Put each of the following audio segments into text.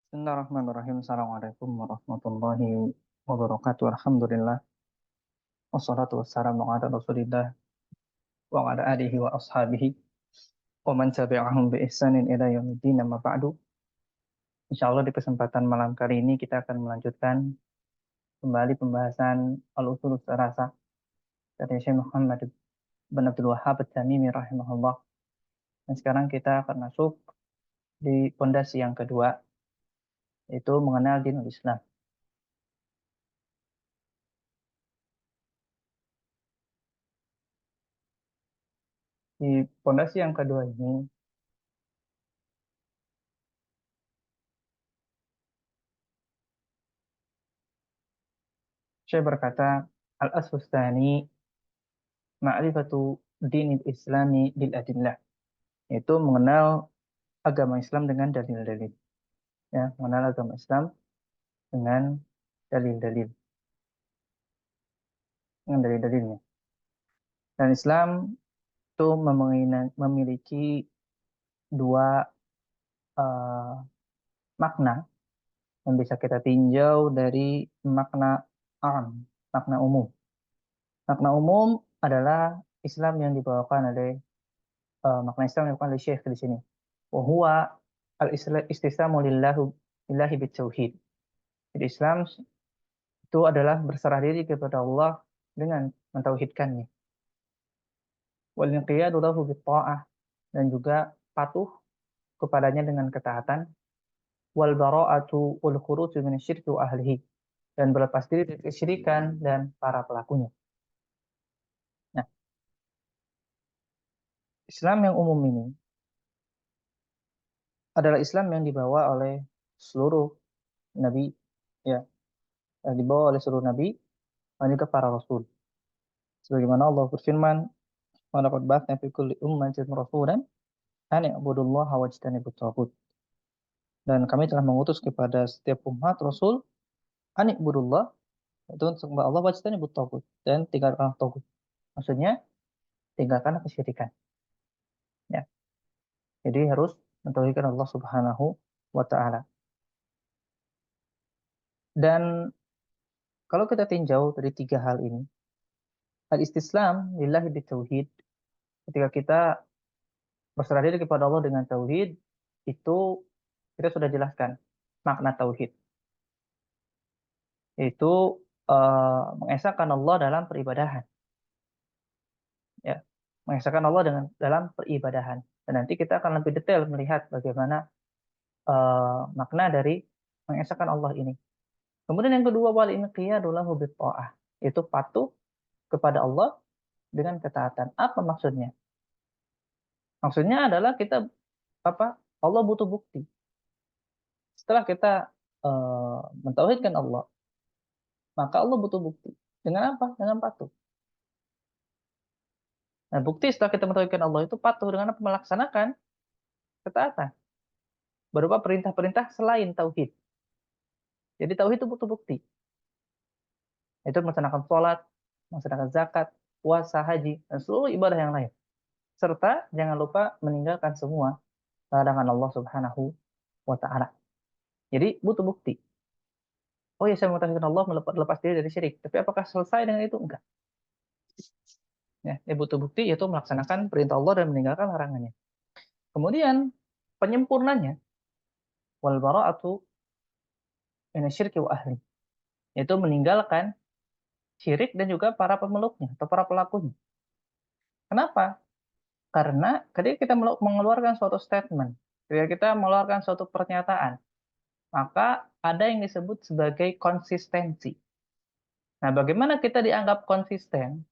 Bismillahirrahmanirrahim. Assalamualaikum warahmatullahi wabarakatuh. Alhamdulillah. Wassalatu wassalamu ala rasulillah wa ala alihi wa ashabihi wa man tabi'ahum bi ihsanin ila yaumiddin amma ba'du. Insyaallah di kesempatan malam kali ini kita akan melanjutkan kembali pembahasan al-usul tsalatsa dari Syekh Muhammad bin Abdul Wahhab At-Tamimi rahimahullah. Dan sekarang kita akan masuk di pondasi yang kedua, yaitu mengenal dinul Islam. Di pondasi yang kedua ini Syekh berkata, al-aslu tsani ma'rifatu dinil islami bil adillah, yaitu mengenal agama Islam dengan dalil-dalil, ya, mengenal agama Islam dengan dalil-dalil, dengan dalil-dalilnya. Dan Islam itu memiliki dua eh, makna yang bisa kita tinjau dari makna makna umum. Makna umum adalah Islam yang dibawakan oleh makna Islam yang dibawakan oleh Syekh di sini. Wa huwa al-istislamu lillahi bitauhid. Jadi Islam itu adalah berserah diri kepada Allah dengan mentauhidkannya. Wal inqiyadu lahu bitta'ah, dan juga patuh kepadanya dengan ketaatan. Wal bara'atu wal khuruju minasyirki wa ahlihi, dan berlepas diri dari kesyirikan dan para pelakunya. Nah, Islam yang umum ini adalah Islam yang dibawa oleh seluruh nabi, ya, yang dibawa oleh seluruh nabi dan juga para rasul. Sebagaimana Allah berfirman, "Wa laqad ba'atsna fi kulli ummatin rasulan an i'budullaha wajtanibut taghut." Dan kami telah mengutus kepada setiap umat Rasul, anikbudullah, itu untuk sembah Allah, wajtanibut taghut, dan tinggalkan taghut. Maksudnya, tinggalkan kesyirikan. Ya. Jadi harus mentauhidkan Allah Subhanahu wa Ta'ala. Dan kalau kita tinjau dari tiga hal ini, al-istislam lillahi bitauhid, ketika kita berserah diri kepada Allah dengan tauhid, itu kita sudah jelaskan makna tauhid, yaitu mengesahkan Allah dalam peribadahan, ya, mengesahkan Allah dalam peribadahan. Dan nanti kita akan lebih detail melihat bagaimana makna dari mengesahkan Allah ini. Kemudian yang kedua, wal inqiyadu lahu bitta'ah, itu patuh kepada Allah dengan ketaatan. Apa maksudnya? Maksudnya adalah kita Allah butuh bukti. Setelah kita mentauhidkan Allah, maka Allah butuh bukti. Dengan apa? Dengan patuh. Nah, bukti setelah kita mentauhidkan Allah itu patuh dengan apa? Melaksanakan ketaatan berupa perintah-perintah selain tauhid. Jadi tauhid itu butuh bukti. Itu melaksanakan sholat, melaksanakan zakat, puasa, haji, dan seluruh ibadah yang lain. Serta jangan lupa meninggalkan semua larangan Allah Subhanahu wa Ta'ala. Jadi butuh bukti. Oh ya, saya mengetahui Allah, melepas diri dari syirik. Tapi apakah selesai dengan itu? Enggak. Ya, butuh bukti, yaitu melaksanakan perintah Allah dan meninggalkan larangannya. Kemudian penyempurnanya, wal bara'atu minasyirki wa ahli, yaitu meninggalkan syirik dan juga para pemeluknya atau para pelakunya. Kenapa? Karena ketika kita mengeluarkan suatu statement, ketika kita mengeluarkan suatu pernyataan, maka ada yang disebut sebagai konsistensi. Nah, bagaimana kita dianggap konsisten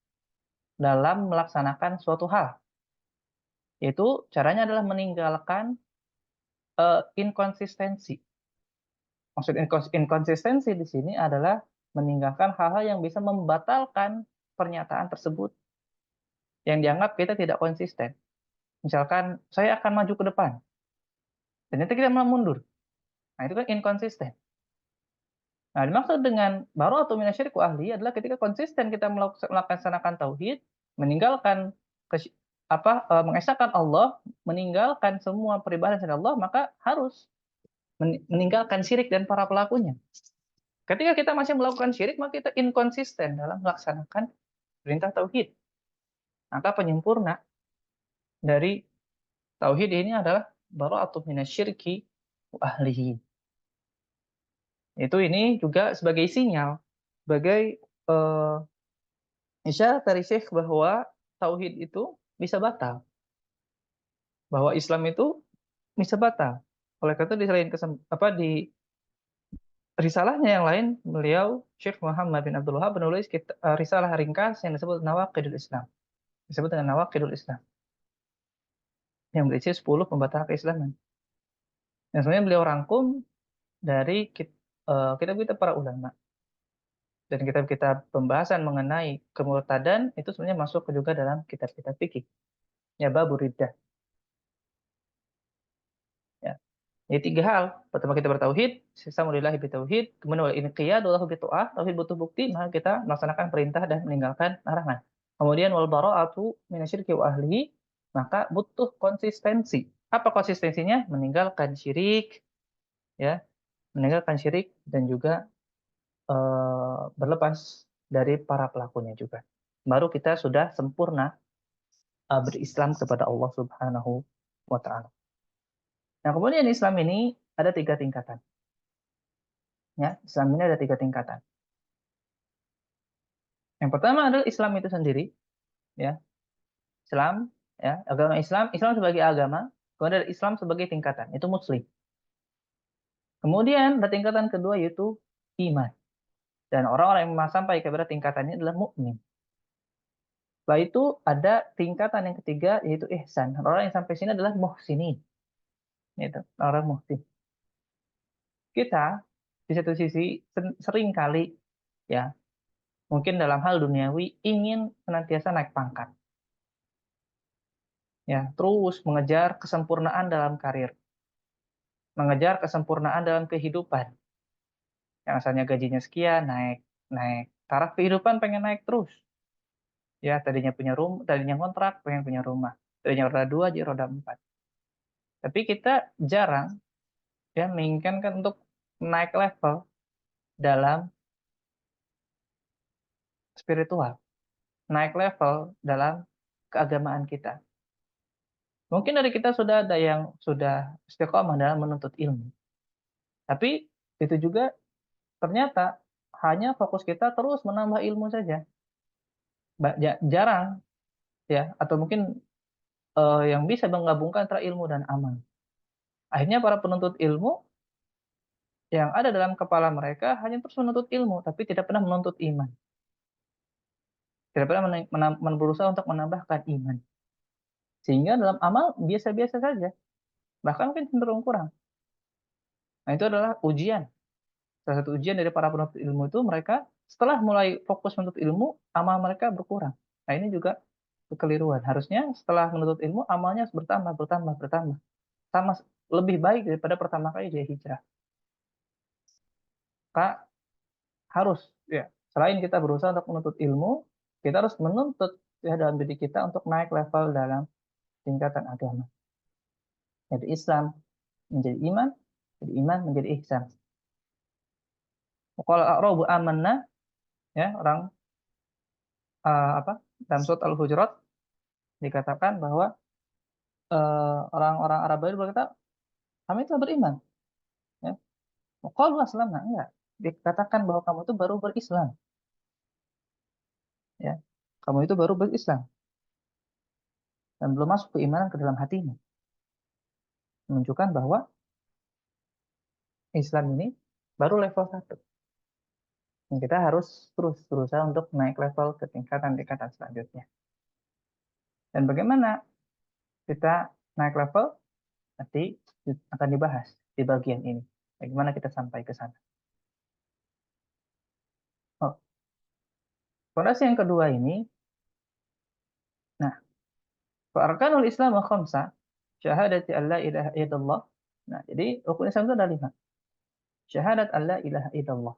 dalam melaksanakan suatu hal? Yaitu caranya adalah meninggalkan inkonsistensi. Maksud inkonsistensi di sini adalah meninggalkan hal-hal yang bisa membatalkan pernyataan tersebut yang dianggap kita tidak konsisten. Misalkan saya akan maju ke depan, ternyata kita malah mundur. Nah, itu kan inkonsisten. Nah, dimaksud dengan baru atau minasyiriku ahli adalah ketika konsisten kita melaksanakan tauhid, meninggalkan mengesahkan Allah, meninggalkan semua peribadahan selain Allah, maka harus meninggalkan syirik dan para pelakunya. Ketika kita masih melakukan syirik, maka kita inkonsisten dalam melaksanakan perintah tauhid. Maka penyempurna dari tauhid ini adalah bara'atu minasyirki wa ahlihi. Itu ini juga sebagai sinyal, sebagai isyarat dari Syekh bahwa tauhid itu bisa batal, bahwa Islam itu bisa batal. Oleh karena itu di selain di risalahnya yang lain, beliau Syekh Muhammad bin Abdul Wahab menulis risalah ringkas yang disebut Nawaqidul Islam. Disebut dengan Nawaqidul Islam, yang berisi 10 pembatal keislaman. Yang sebenarnya beliau rangkum dari kitab-kitab para ulama. Dan kitab-kitab pembahasan mengenai kemurtadan itu sebenarnya masuk juga dalam kitab-kitab fikih. Ya, babur riddah. Ya. Jadi 3 hal. Pertama kita bertauhid, sisamulillahi bitauhid, kemudian wal inqiyad wallahu bitu'ah, tauhid butuh bukti, maka kita melaksanakan perintah dan meninggalkan larangan. Kemudian wal bara'atu minasyirki wa ahlihi, maka butuh konsistensi. Apa konsistensinya? Meninggalkan syirik, ya, meninggalkan syirik dan juga berlepas dari para pelakunya juga. Baru kita sudah sempurna berislam kepada Allah Subhanahu wa taala. Nah, kemudian Islam ini ada 3 tingkatan. Ya, Islam ini ada 3 tingkatan. Yang pertama adalah Islam itu sendiri, ya. Islam, ya, agama Islam, Islam sebagai agama, kemudian ada Islam sebagai tingkatan, itu muslim. Kemudian ada tingkatan kedua yaitu iman. Dan orang-orang yang sampai kepada tingkatan ini adalah mukmin. Setelah itu ada tingkatan yang ketiga yaitu ihsan. Orang yang sampai sini adalah muhsinin. Itu, orang muhsin. Kita di satu sisi sering kali, ya, mungkin dalam hal duniawi ingin senantiasa naik pangkat. Ya, terus mengejar kesempurnaan dalam karir, mengejar kesempurnaan dalam kehidupan. Yang asalnya gajinya sekian, naik, naik. Taraf kehidupan pengen naik terus. Ya, tadinya punya rumah, tadinya kontrak, pengen punya rumah. Tadinya roda 2 jadi roda 4. Tapi kita jarang, ya, menginginkan untuk naik level dalam spiritual, naik level dalam keagamaan kita. Mungkin dari kita sudah ada yang sudah istiqomah dalam menuntut ilmu. Tapi itu juga ternyata hanya fokus kita terus menambah ilmu saja. Jarang, ya, atau mungkin yang bisa menggabungkan antara ilmu dan amal. Akhirnya para penuntut ilmu yang ada dalam kepala mereka hanya terus menuntut ilmu, tapi tidak pernah menuntut iman. Tidak pernah berusaha untuk menambahkan iman. Sehingga dalam amal biasa-biasa saja. Bahkan mungkin cenderung kurang. Nah, itu adalah ujian. Salah satu ujian dari para penuntut ilmu itu mereka setelah mulai fokus menuntut ilmu, amal mereka berkurang. Nah, ini juga kekeliruan. Harusnya setelah menuntut ilmu, amalnya bertambah, bertambah, bertambah. Sama lebih baik daripada pertama kali dia hijrah. Maka harus, ya, selain kita berusaha untuk menuntut ilmu, kita harus menuntut, ya, dalam diri kita untuk naik level dalam tingkatan agama. Jadi Islam menjadi iman, jadi iman menjadi ihsan. Qala a'rabu amanna, ya, orang dalam surat Al-Hujurat dikatakan bahwa orang-orang Arab itu berkata, kami telah beriman, ya. Qalu aslamna, enggak. Dikatakan bahwa kamu itu baru berislam, ya. Kamu itu baru berislam dan belum masuk keimanan ke dalam hatinya. Menunjukkan bahwa Islam ini baru level 1. Dan kita harus terus berusaha untuk naik level ke tingkatan-tingkatan selanjutnya. Dan bagaimana kita naik level nanti akan dibahas di bagian ini. Bagaimana kita sampai ke sana. Oh, fondasi yang kedua ini, nah, arkanul Islam wa khamsa, syahadati an la ilaha illallah. Nah, jadi rukun Islam itu ada 5. Syahadat an la ilaha illallah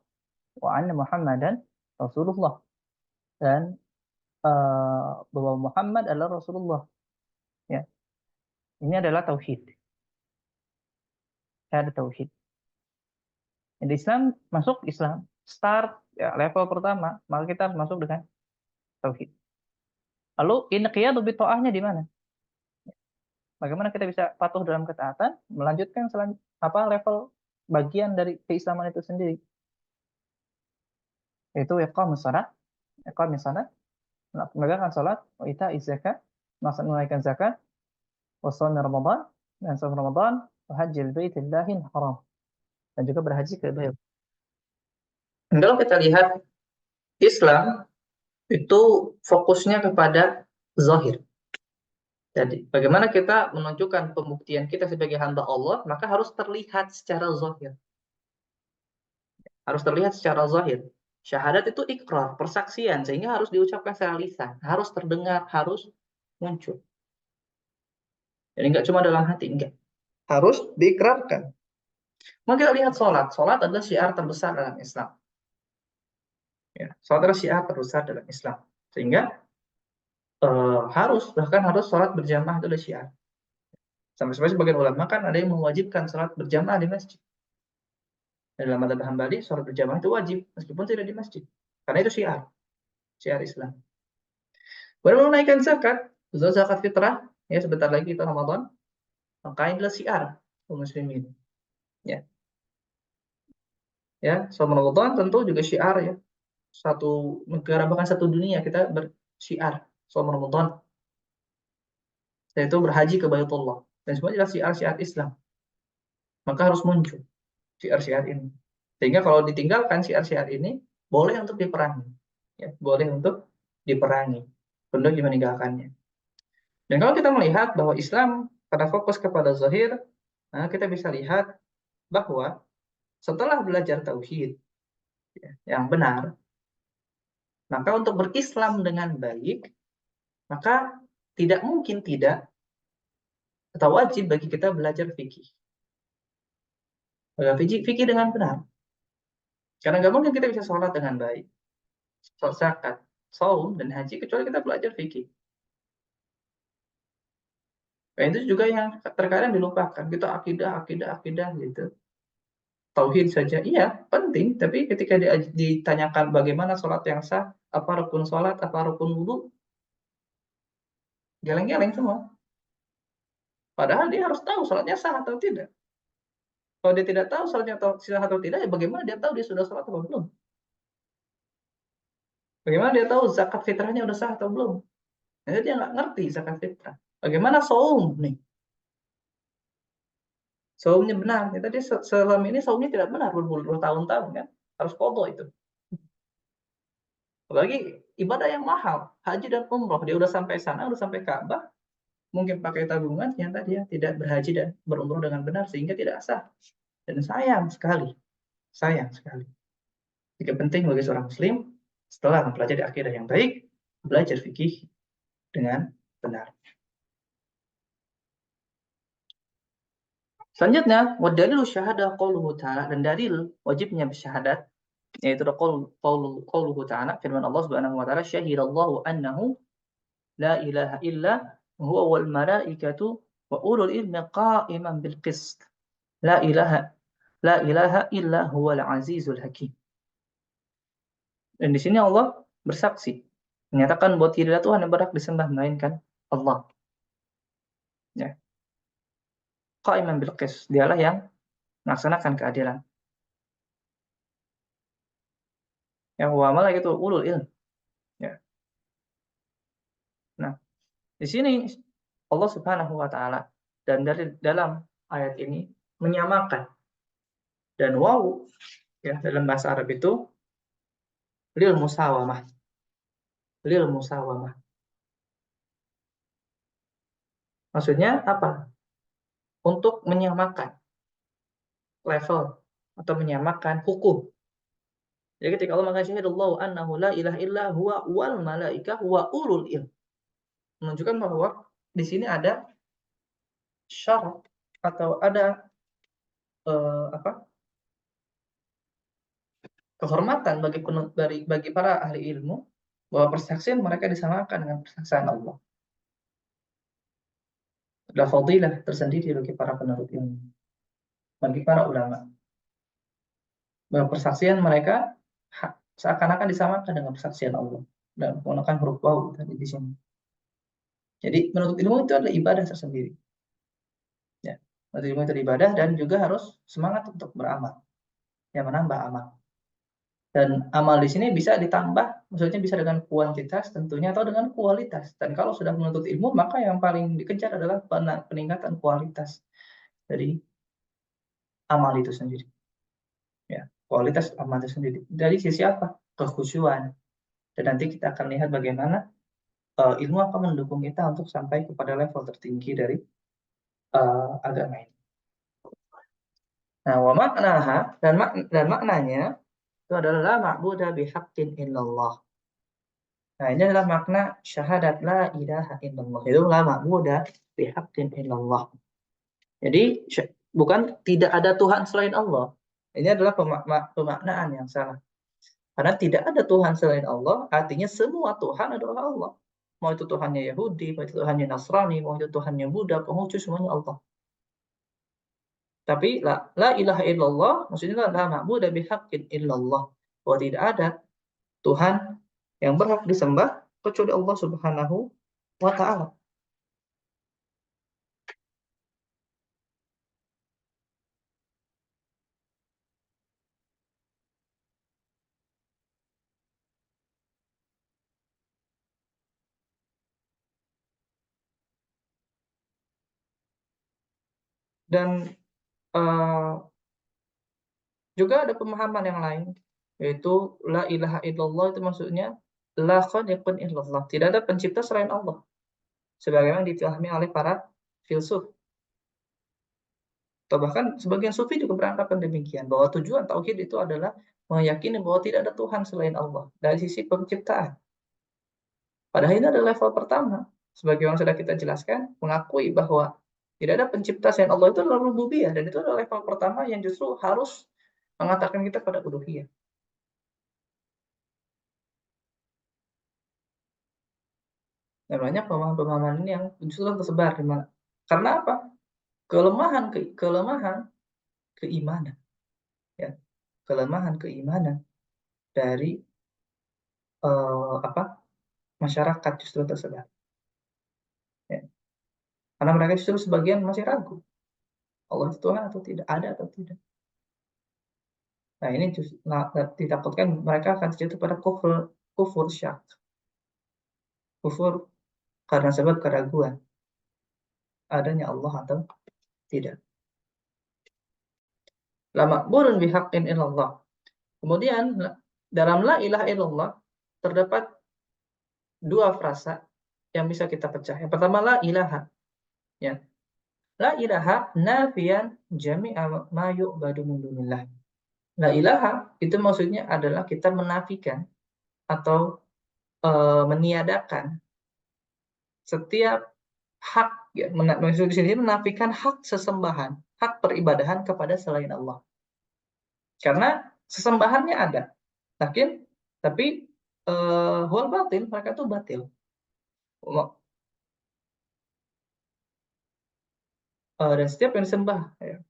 wa anna Muhammadan Rasulullah, dan bahwa Muhammad adalah Rasulullah. Ya, ini adalah tauhid. Syahadat tauhid. Di Islam masuk Islam, start ya level pertama, maka kita harus masuk dengan tauhid. Lalu inqiyadu bi ta'ahnya di mana? Bagaimana kita bisa patuh dalam ketaatan, melanjutkan apa level bagian dari keislaman itu sendiri, yaitu iqamus salat, menegakkan salat, wa ita'iz zakat, menunaikan zakat, wa shaum Ramadan, dan shaum Ramadan, wa hajjil baitillahil haram, dan juga berhaji ke bait. Kalau kita lihat Islam itu fokusnya kepada zahir. Jadi, bagaimana kita menunjukkan pembuktian kita sebagai hamba Allah, maka harus terlihat secara zahir. Harus terlihat secara zahir. Syahadat itu ikrar, persaksian, sehingga harus diucapkan secara lisan, harus terdengar, harus muncul. Jadi nggak cuma dalam hati, enggak. Harus diikrarkan. Maka kita lihat sholat. Sholat adalah syiar terbesar dalam Islam. Ya, sholat adalah syiar terbesar dalam Islam. Sehingga bahkan harus sholat berjamaah itu adalah syiar. Sampai-sampai sebagian ulama kan ada yang mewajibkan sholat berjamaah di masjid. Dalam madzhab Hambali, sholat berjamaah itu wajib, meskipun tidak di masjid. Karena itu syiar Islam. Baru menunaikan zakat fitrah, ya sebentar lagi kita Ramadan, maka ini adalah syiar kaum muslimin. Ya, selama Ramadan tentu juga syiar ya. Satu negara bahkan satu dunia kita bersyiar selama Ramadan, yaitu berhaji ke Baitullah. Dan semua adalah syiar-syiar Islam. Maka harus muncul syiar-syiar ini. Sehingga kalau ditinggalkan syiar-syiar ini, boleh untuk diperangi. Ya, boleh untuk diperangi. Penduduk meninggalkannya. Dan kalau kita melihat bahwa Islam pada fokus kepada zahir, nah kita bisa lihat bahwa setelah belajar tauhid yang benar, maka untuk berislam dengan baik, maka tidak mungkin tidak atau wajib bagi kita belajar fikih. Fikih dengan benar. Karena nggak mungkin kita bisa sholat dengan baik, zakat, saum, dan haji, kecuali kita belajar fikih. Nah, itu juga yang terkadang dilupakan. Kita akidah gitu. Tauhid saja, iya penting, tapi ketika ditanyakan bagaimana sholat yang sah, apa rukun sholat, apa rukun wudhu, geleng-geleng semua. Padahal dia harus tahu sholatnya sah atau tidak. Kalau dia tidak tahu sholatnya sah atau tidak, ya bagaimana dia tahu dia sudah sholat atau belum? Bagaimana dia tahu zakat fitrahnya udah sah atau belum? Jadi dia nggak ngerti zakat fitrah. Bagaimana saum nih? Saumnya benar. Ya, tadi selama ini saumnya tidak benar bertahun-tahun kan? Harus qadha itu. Apalagi ibadah yang mahal, haji dan umroh. Dia udah sampai sana, udah sampai Ka'bah, mungkin pakai tabungan, ternyata dia tidak berhaji dan berumroh dengan benar sehingga tidak sah. Dan sayang sekali. Jika penting bagi seorang muslim setelah mempelajari akidah yang baik, belajar fikih dengan benar. Selanjutnya, wadalilu syahadah qauluhu ta'ala, dan dalil wajibnya bersyahadat yaitu qauluhu ta'ala, firman Allah Subhanahu wa taala, syahidallahu annahu la ilaha illa huwa wal malaikatu wa ulul ilmi qa'iman bil qist. La ilaha illa huwal azizul hakim. Dan di sini Allah bersaksi menyatakan bahwa tidak ada Tuhan yang berhak disembah melainkan Allah. Ya. Qa'iman bil qist, dialah yang melaksanakan keadilan. Yang wa malaikatu ulul ilm. Ya. Nah, di sini Allah Subhanahu wa taala dan dari dalam ayat ini menyamakan, dan waw ya dalam bahasa Arab itu lil musawamah. Maksudnya apa? Untuk menyamakan level atau menyamakan hukum. Jadi ketika Allah mengatakan syahidallahu annahu la ilaha illa huwa wal malaikah wa ulul ilm, menunjukkan bahwa di sini ada syarat atau ada apa? Kehormatan bagi para ahli ilmu bahwa persaksian mereka disamakan dengan persaksian Allah. Adalah fadilah tersendiri bagi para penuntut ilmu, bagi para ulama. bahwa persaksian mereka seakan-akan disamakan dengan persaksian Allah dan menggunakan huruf waw tadi di sini. Jadi menuntut ilmu itu adalah ibadah tersendiri. Ya, menuntut ilmu itu ibadah dan juga harus semangat untuk beramal, yang menambah amal. Dan amal di sini bisa ditambah, maksudnya bisa dengan kuantitas tentunya atau dengan kualitas. Dan kalau sudah menuntut ilmu, maka yang paling dikejar adalah peningkatan kualitas dari amal itu sendiri. Ya, kualitas amal itu sendiri. Dari sisi apa? Kekhusyuan. Dan nanti kita akan lihat bagaimana ilmu akan mendukung kita untuk sampai kepada level tertinggi dari agama ini. Nah, wa maknaha dan maknanya itu adalah la ma'budu bihaqqin illallah. Nah, ini adalah makna syahadat la ilaha illallah. Itu la ma'budu bihaqqin illallah. Jadi bukan tidak ada Tuhan selain Allah. Ini adalah pemaknaan yang salah. Karena tidak ada Tuhan selain Allah, artinya semua Tuhan adalah Allah. Mau itu Tuhannya Yahudi, mau itu Tuhannya Nasrani, mau itu Tuhannya Buddha, Konghucu, semuanya Allah. Tapi la ilaha illallah, maksudnya la ma'budu bihaqqin illallah. Bahwa tidak ada Tuhan yang berhak disembah kecuali Allah Subhanahu wa ta'ala. Dan juga ada pemahaman yang lain, yaitu la ilaha illallah itu maksudnya la khaliqun illallah. Tidak ada pencipta selain Allah. Sebagaimana dipahami oleh para filsuf. Atau bahkan sebagian sufi juga beranggapan demikian, bahwa tujuan tauhid itu adalah meyakini bahwa tidak ada Tuhan selain Allah dari sisi penciptaan. Padahal ini adalah level pertama. Sebagai yang sudah kita jelaskan, mengakui bahwa tidak ada pencipta selain Allah itu adalah rububiyah, dan itu adalah level pertama yang justru harus mengatakan kita pada uluhiyah. Namanya pemahaman-pemahaman ini yang justru tersebar di mana? Karena apa? Kelemahan keimanan, ya, kelemahan keimanan dari apa masyarakat justru tersebar. Ya. Karena mereka justru sebagian masih ragu, Allah itu Tuhan atau tidak, ada atau tidak. Nah ini justru ditakutkan mereka akan jatuh pada kufur syak, kufur karena sebab keraguan adanya Allah atau tidak. La ma'budun bihaqqin illallah. Kemudian dalam la ilaha illallah terdapat dua frasa yang bisa kita pecah. Yang pertama la ilaha, ya. La ilaha nafiyan jami'a ma yu'badu min dunillah. La ilaha itu maksudnya adalah kita menafikan atau meniadakan setiap hak, ya, maksud di sini menafikan hak sesembahan, hak peribadahan kepada selain Allah. Karena sesembahannya ada, tapi huwal batil, mereka itu batil. Dan setiap yang disembah, ya.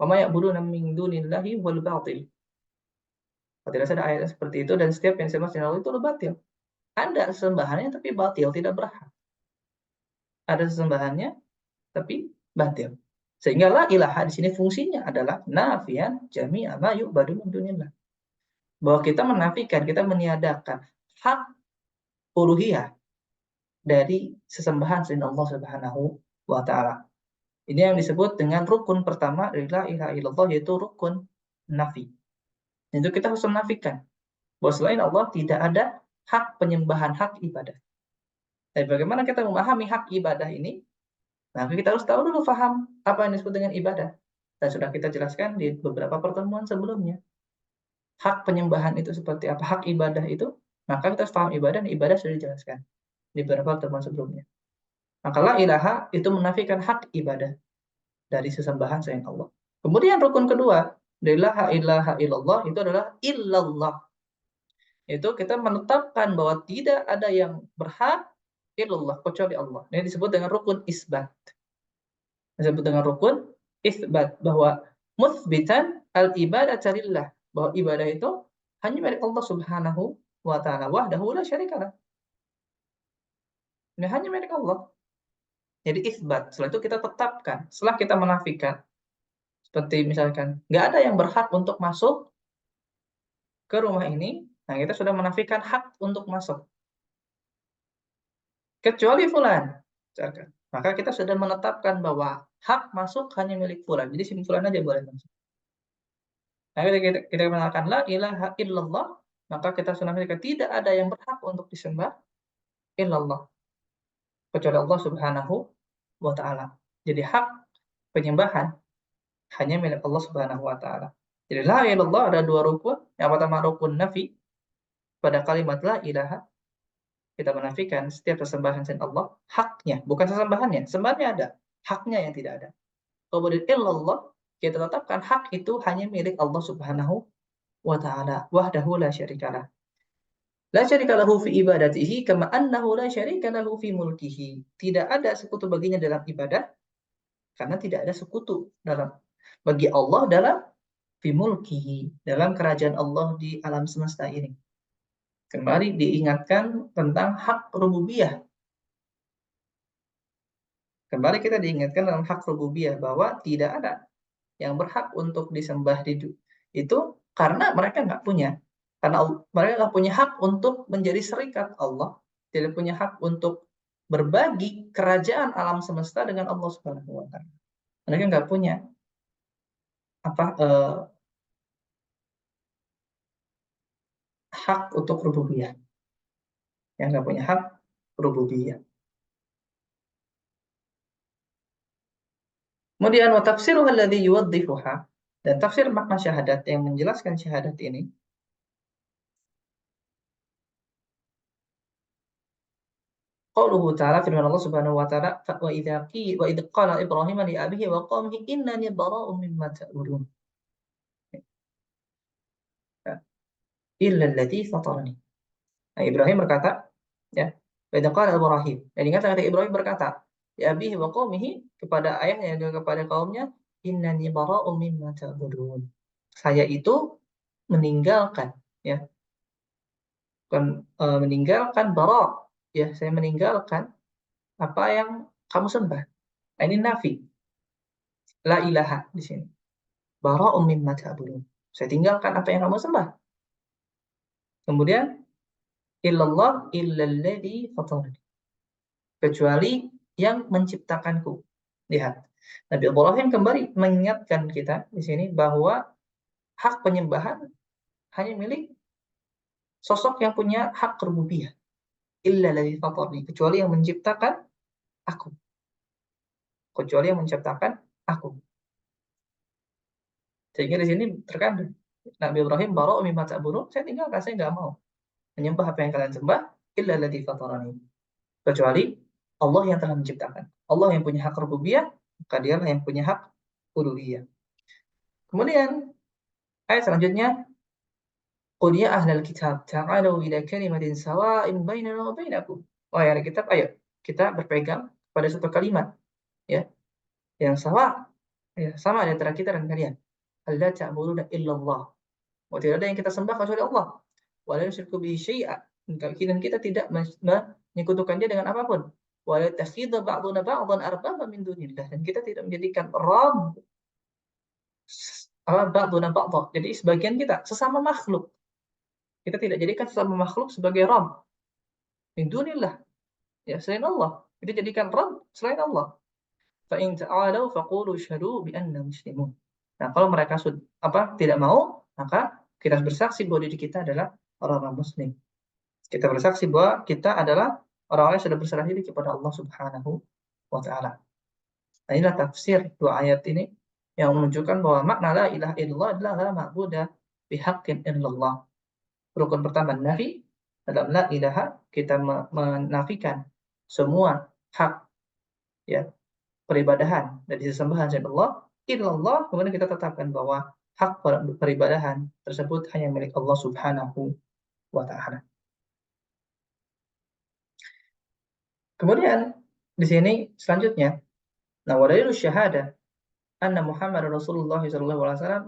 Wa ma ya'buduna min dunillahi wal batil. Tidak ada ayat seperti itu, dan setiap yang disembah selain Allah itu batil. Ada sesembahannya tapi batil, tidak berhak. Ada sesembahannya tapi batil. Sehingga la ilaha di sini fungsinya adalah nafian jami'a ma yu'badu min dunillah. Bahwa kita menafikan, kita meniadakan hak uluhiyah dari sesembahan selain Allah Subhanahu wa taala. Ini yang disebut dengan rukun pertama dari la ilaha illallah, yaitu rukun nafi. Itu kita harus menafikan bahwa selain Allah tidak ada hak penyembahan, hak ibadah. Dan bagaimana kita memahami hak ibadah ini? Nah, kita harus tahu dulu, paham apa yang disebut dengan ibadah. Dan sudah kita jelaskan di beberapa pertemuan sebelumnya. Hak penyembahan itu seperti apa? Hak ibadah itu, maka kita harus paham ibadah, dan ibadah sudah dijelaskan di beberapa pertemuan sebelumnya. Maka la ilaha itu menafikan hak ibadah dari sesembahan selain Allah. Kemudian rukun kedua, la ilaha illallah itu adalah illallah. Itu kita menetapkan bahwa tidak ada yang berhak illallah kecuali Allah. Ini disebut dengan rukun isbat. Disebut dengan rukun isbat, bahwa muthbitan al-ibadata lillah, bahwa ibadah itu hanya milik Allah Subhanahu wa taala wahdahu la syarikalah. Ini hanya milik Allah. Jadi isbat. Setelah itu kita tetapkan. Setelah kita menafikan, seperti misalkan nggak ada yang berhak untuk masuk ke rumah ini, nah kita sudah menafikan hak untuk masuk. Kecuali fulan, misalkan. Maka kita sudah menetapkan bahwa hak masuk hanya milik fulan. Jadi si fulan aja boleh masuk. Nah, kita mengatakan la ilaha illallah, maka kita sudah menafikan tidak ada yang berhak untuk disembah illallah, kecuali Allah Subhanahu wa taala. Jadi hak penyembahan hanya milik Allah Subhanahu wa taala. Jadi la ilaha illallah ada dua rukun. Yang pertama rukun nafi, pada kalimat la ilaha kita menafikan setiap sesembahan selain Allah, haknya, bukan sesembahannya. Sembahannya ada, haknya yang tidak ada. Kemudian illallah, kita tetapkan hak itu hanya milik Allah Subhanahu wa taala, wahdahu la syarikalah. La syarika lahu fi ibadatihi kama annahu la syarika lahu fi mulkihi. Tidak ada sekutu baginya dalam ibadah karena tidak ada sekutu dalam bagi Allah dalam fi mulkihi, dalam kerajaan Allah di alam semesta ini. Kembali diingatkan tentang hak rububiyah. Kembali kita diingatkan dalam hak rububiyah bahwa tidak ada yang berhak untuk disembah itu karena mereka nggak punya. Karena mereka nggak punya hak untuk menjadi serikat Allah, tidak punya hak untuk berbagi kerajaan alam semesta dengan Allah Subhanahu wa taala. Mereka nggak punya hak untuk rububiyah. Yang nggak punya hak rububiyah. Kemudian wa tafsiruha alladhi yuwaddihuha, dan tafsir makna syahadat yang menjelaskan syahadat ini qauluhu ta'ala, firman Allah Subhanahu wa ta'ala, wa idz qala Ibrahim li abihi wa qaumihi innani bara'un mimma ta'budun illa alladhi fatarani. Nah, Ibrahim berkata, ya, wa idz qala Ibrahim. Dan ingatlah ketika Ibrahim berkata, ya abihi wa qaumihi, kepada ayahnya dan kepada kaumnya, innani bara'un mimma ta'budun. Saya itu meninggalkan, ya, meninggalkan bara, ya, saya meninggalkan apa yang kamu sembah. Nah, ini nafi, la ilaha di sini. Bara'um mimma ta'budun. Saya tinggalkan apa yang kamu sembah. Kemudian illallah illalladzi fatarani. Kecuali yang menciptakanku. Lihat. Nabi Ibrahim kembali mengingatkan kita di sini bahwa hak penyembahan hanya milik sosok yang punya hak rububiyah. Illalladzi fatarani, kecuali yang menciptakan aku. Kecuali yang menciptakan aku. Sehingga di sini terkandung Nabi Ibrahim bara'u mimma ta'budun, saya tinggalkan, saya nggak mau menyembah apa yang kalian sembah illa alladzi fatarani, kecuali Allah yang telah menciptakan. Allah yang punya hak rububiyah, maka dialah yang punya hak uluhiyah. Kemudian ayat selanjutnya, qul ya ahlal kitab ta'alu ila kalimatin sawa'in bainana wa bainakum. Wahai ahli kitab, ayo kita berpegang pada satu kalimat, ya, yang sama, ya, sama di antara kita dan kalian. Alla ta'buduna illallah. Oh, tidak ada yang kita sembah kecuali Allah. Wa la nusyriku bihi syai'a. Dan kita tidak menyekutukan dia dengan apapun. Wa la yattakhidha ba'duna ba'dhan arbaba min dunillah. Dan kita tidak menjadikan Rabb ba'duna ba'dha. Jadi sebagian kita sesama makhluk. Kita tidak jadikan sesama makhluk sebagai Rabb min dunillah. Ya, selain Allah. Kita jadikan Rabb selain Allah. Fa in ta'alu faqulu asyhadu bi anna muslimun. Nah, kalau mereka tidak mau, maka kita bersaksi bahwa diri kita adalah orang-orang muslim. Kita bersaksi bahwa kita adalah orang-orang yang sudah berserah diri kepada Allah Subhanahu wa taala. Nah, inilah tafsir dua ayat ini yang menunjukkan bahwa makna la ilaha illallah adalah la ma'budu bihaqqin illallah. Rukun pertama nafi, dalam la ilaha kita menafikan semua hak, ya, peribadahan dari sesembahan selain Allah, illallah, kemudian kita tetapkan bahwa hak peribadahan tersebut hanya milik Allah Subhanahu wa taala. Kemudian di sini selanjutnya, nah, wa dalilus syahadah anna Muhammad Rasulullah sallallahu alaihi wasallam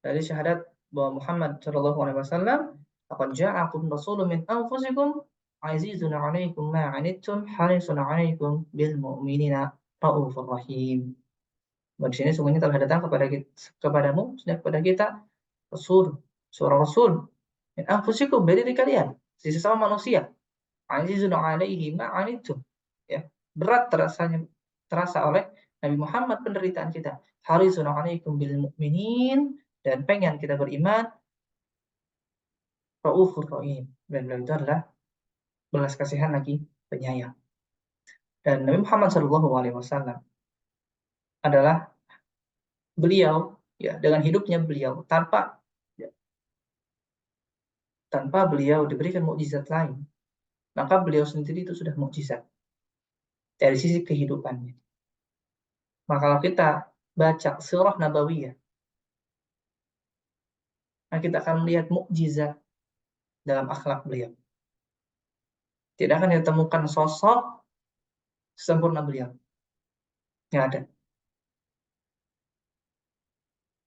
dari syahadat bahwa Muhammad Shallallahu Alaihi Wasallam akan ja'akum rasulun min anfusikum azizun 'alaikum ma 'anittum harisun 'alaikum bil mu'minina raufur rahim. Di sini sungguhnya telah datang kepada kita, kepadamu dan kepada kita rasul, seorang rasul min anfusikum dari diri kalian, sisi sama manusia. Azizun 'alaihi ma 'anittum. Ya, berat terasa oleh Nabi Muhammad penderitaan kita. Harisun 'alaikum bil mu'minin, dan pengen kita beriman, raufur rahim, dan beliau itu adalah belas kasihan lagi penyayang. Dan Nabi Muhammad SAW adalah beliau, ya, dengan hidupnya beliau tanpa, ya, tanpa beliau diberikan mukjizat lain, maka beliau sendiri itu sudah mukjizat dari sisi kehidupannya. Maka kalau kita baca sirah nabawiyah, nah kita akan melihat mukjizat dalam akhlak beliau. Tidak akan ditemukan sosok sempurna beliau. Nggak ada.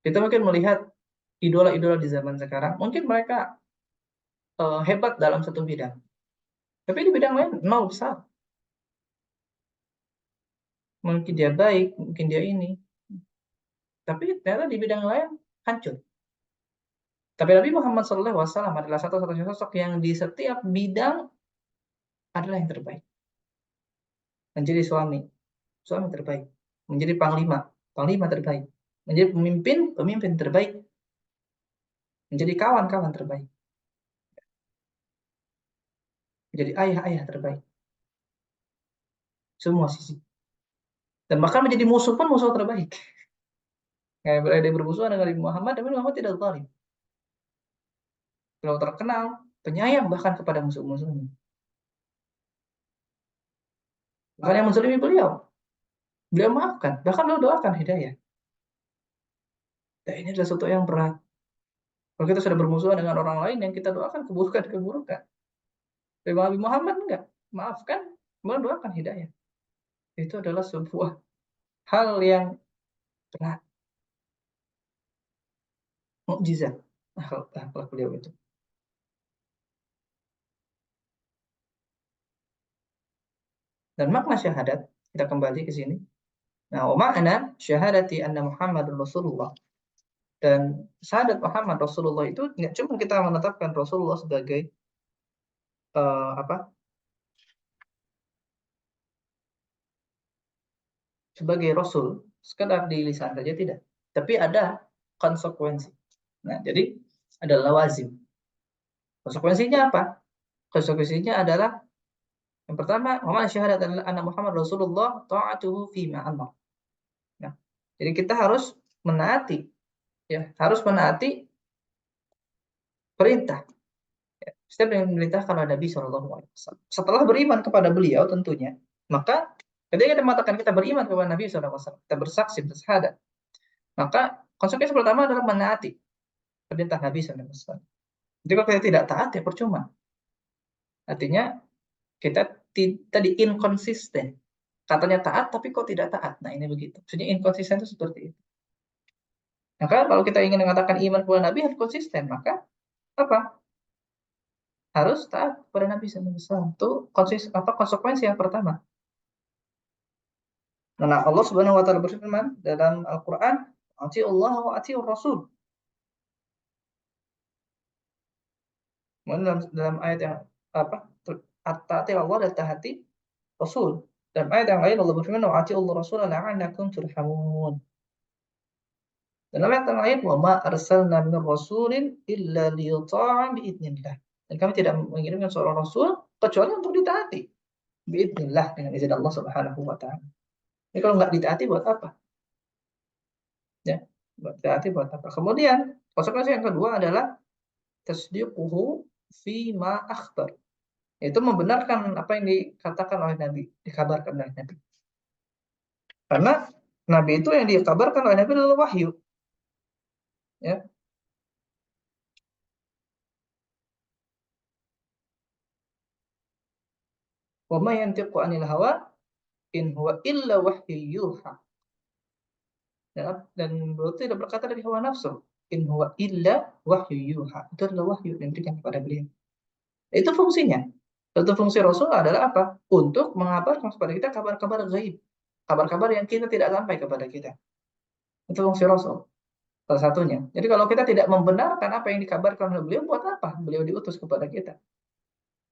Kita mungkin melihat idola-idola di zaman sekarang, mungkin mereka hebat dalam satu bidang, tapi di bidang lain nol besar. Mungkin dia baik, mungkin dia ini, tapi ternyata di bidang lain hancur. Tapi Nabi Muhammad SAW adalah satu-satunya sosok yang di setiap bidang adalah yang terbaik. Menjadi suami, suami terbaik. Menjadi panglima, panglima terbaik. Menjadi pemimpin, pemimpin terbaik. Menjadi kawan-kawan terbaik. Menjadi ayah-ayah terbaik. Semua sisi. Dan bahkan menjadi musuh pun musuh terbaik. Kayak berada bermusuhan dengan Nabi Muhammad, tapi Muhammad tidak zalim. Beliau terkenal penyayang bahkan kepada musuh-musuhnya. Bahkan yang menzalimi beliau, beliau maafkan, bahkan beliau doakan hidayah. Dan ini adalah sesuatu yang berat. Kalau kita sudah bermusuhan dengan orang lain, yang kita doakan keburukan-keburukan. Tapi Nabi Muhammad enggak, maafkan, beliau doakan hidayah. Itu adalah sebuah hal yang berat, mukjizat akhlak beliau itu. Dan makna syahadat, kita kembali ke sini. Nah, makna syahadati anna Muhammadur Rasulullah, dan syahadat Muhammad Rasulullah itu nggak cuma kita menetapkan Rasulullah sebagai apa? Sebagai rasul, sekedar di lisan saja tidak. Tapi ada konsekuensi. Nah, jadi ada lawazim. Konsekuensinya apa? Konsekuensinya adalah yang pertama, wa syahadat anna Muhammad Rasulullah ta'atuhu fi ma amar. Nah, jadi kita harus menaati, ya, harus menaati perintah. Ya, setiap yang diperintahkan oleh Nabi SAW. Setelah beriman kepada beliau tentunya, maka ketika kita mengatakan kita beriman kepada Nabi SAW, kita bersaksi, bersyahadat, maka konsekuensi pertama adalah menaati perintah Nabi SAW. Jadi kalau kita tidak taat, ya percuma. Artinya kita tadi inkonsisten. Katanya taat, tapi kok tidak taat. Nah, ini begitu. Maksudnya inkonsisten itu seperti itu. Maka kalau kita ingin mengatakan iman kepada Nabi, harus konsisten. Maka apa? Harus taat kepada Nabi SAW. Itu konsekuensi yang pertama. Nah, Allah Subhanahu wa taala berfirman dalam Al-Qur'an, "Atiullah wa atiur Rasul." Dalam ayat yang apa? Taati Allah dan taati Rasul. Dalam ayat yang lain Allah berfirman, "Wa atiullah Rasul la'allakum turhamun." Dalam ayat yang lain, "Wa ma arsalna min rasulin illa liyuta'a biidznillah." Dan kami tidak mengirimkan seorang rasul kecuali untuk ditaati. Biidznillah, dengan izin Allah Subhanahu wa taala. Jadi kalau nggak ditaati buat apa? Ya, nggak ditaati buat apa? Kemudian konsekuensi yang kedua adalah tasdiquhu fi ma akhbar. Itu membenarkan apa yang dikatakan oleh Nabi, dikabarkan oleh Nabi. Karena Nabi itu yang dikabarkan oleh Nabi adalah wahyu. Ya. Wa ma yantiqu 'anil hawa in huwa illa wahyu yuha. Dan beliau tidak berkata dari hawa nafsu. in huwa illa wahyu yuha. Itu adalah wahyu yang diberikan kepada beliau. Itu fungsinya. Satu fungsi Rasul adalah apa? Untuk mengabarkan kepada kita kabar-kabar gaib. Kabar-kabar yang kita tidak sampai kepada kita. Itu fungsi Rasul. Salah satunya. Jadi kalau kita tidak membenarkan apa yang dikabarkan oleh beliau, buat apa? Beliau diutus kepada kita.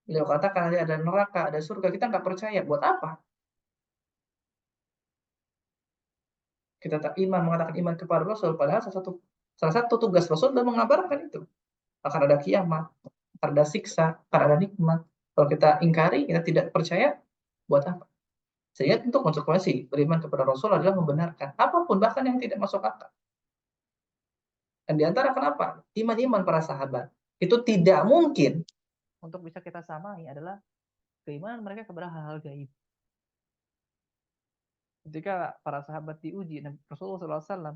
Beliau katakan ada neraka, ada surga, kita nggak percaya. Buat apa? Kita tak iman, mengatakan iman kepada Rasul, padahal salah satu tugas Rasul adalah mengabarkan itu. Akan ada kiamat, akan ada siksa, akan ada nikmat. Kalau kita ingkari, kita tidak percaya, buat apa? Sehingga untuk konsekuensi beriman kepada Rasul adalah membenarkan apapun, bahkan yang tidak masuk akal. Dan diantara kenapa iman-iman para sahabat itu tidak mungkin untuk bisa kita samai adalah keimanan mereka kepada hal-hal gaib. Ketika para sahabat diuji, Rasulullah SAW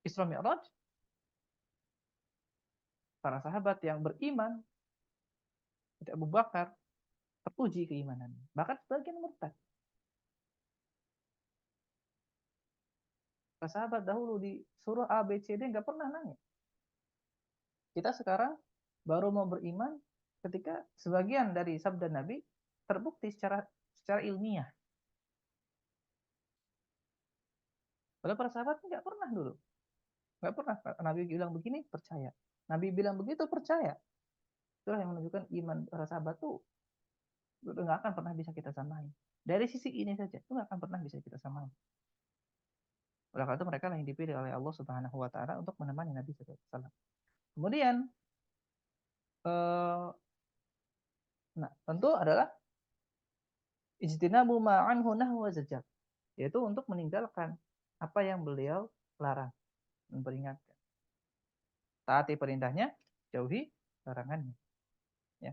Isra Mi'raj, para sahabat yang beriman, seperti Abu Bakar, teruji keimanannya. Bahkan sebagian murtad. Para sahabat dahulu di surah A, B, C, D nggak pernah nanya. Kita sekarang baru mau beriman ketika sebagian dari sabda Nabi terbukti secara ilmiah. Padahal para sahabat nggak pernah dulu. Nggak pernah. Nabi bilang begini, percaya. Nabi bilang begitu, percaya. Itulah yang menunjukkan iman para sahabat tuh nggak akan pernah bisa kita samain. Dari sisi ini saja, itu nggak akan pernah bisa kita samain. Oleh karena itu mereka lah yang dipilih oleh Allah Subhanahu Wa Taala untuk menemani Nabi SAW. Kemudian, nah tentu adalah ijtinabu ma'anhu nahwa zajar, yaitu untuk meninggalkan apa yang beliau larang, memperingatkan. Taati perintahnya, jauhi larangannya. Ya.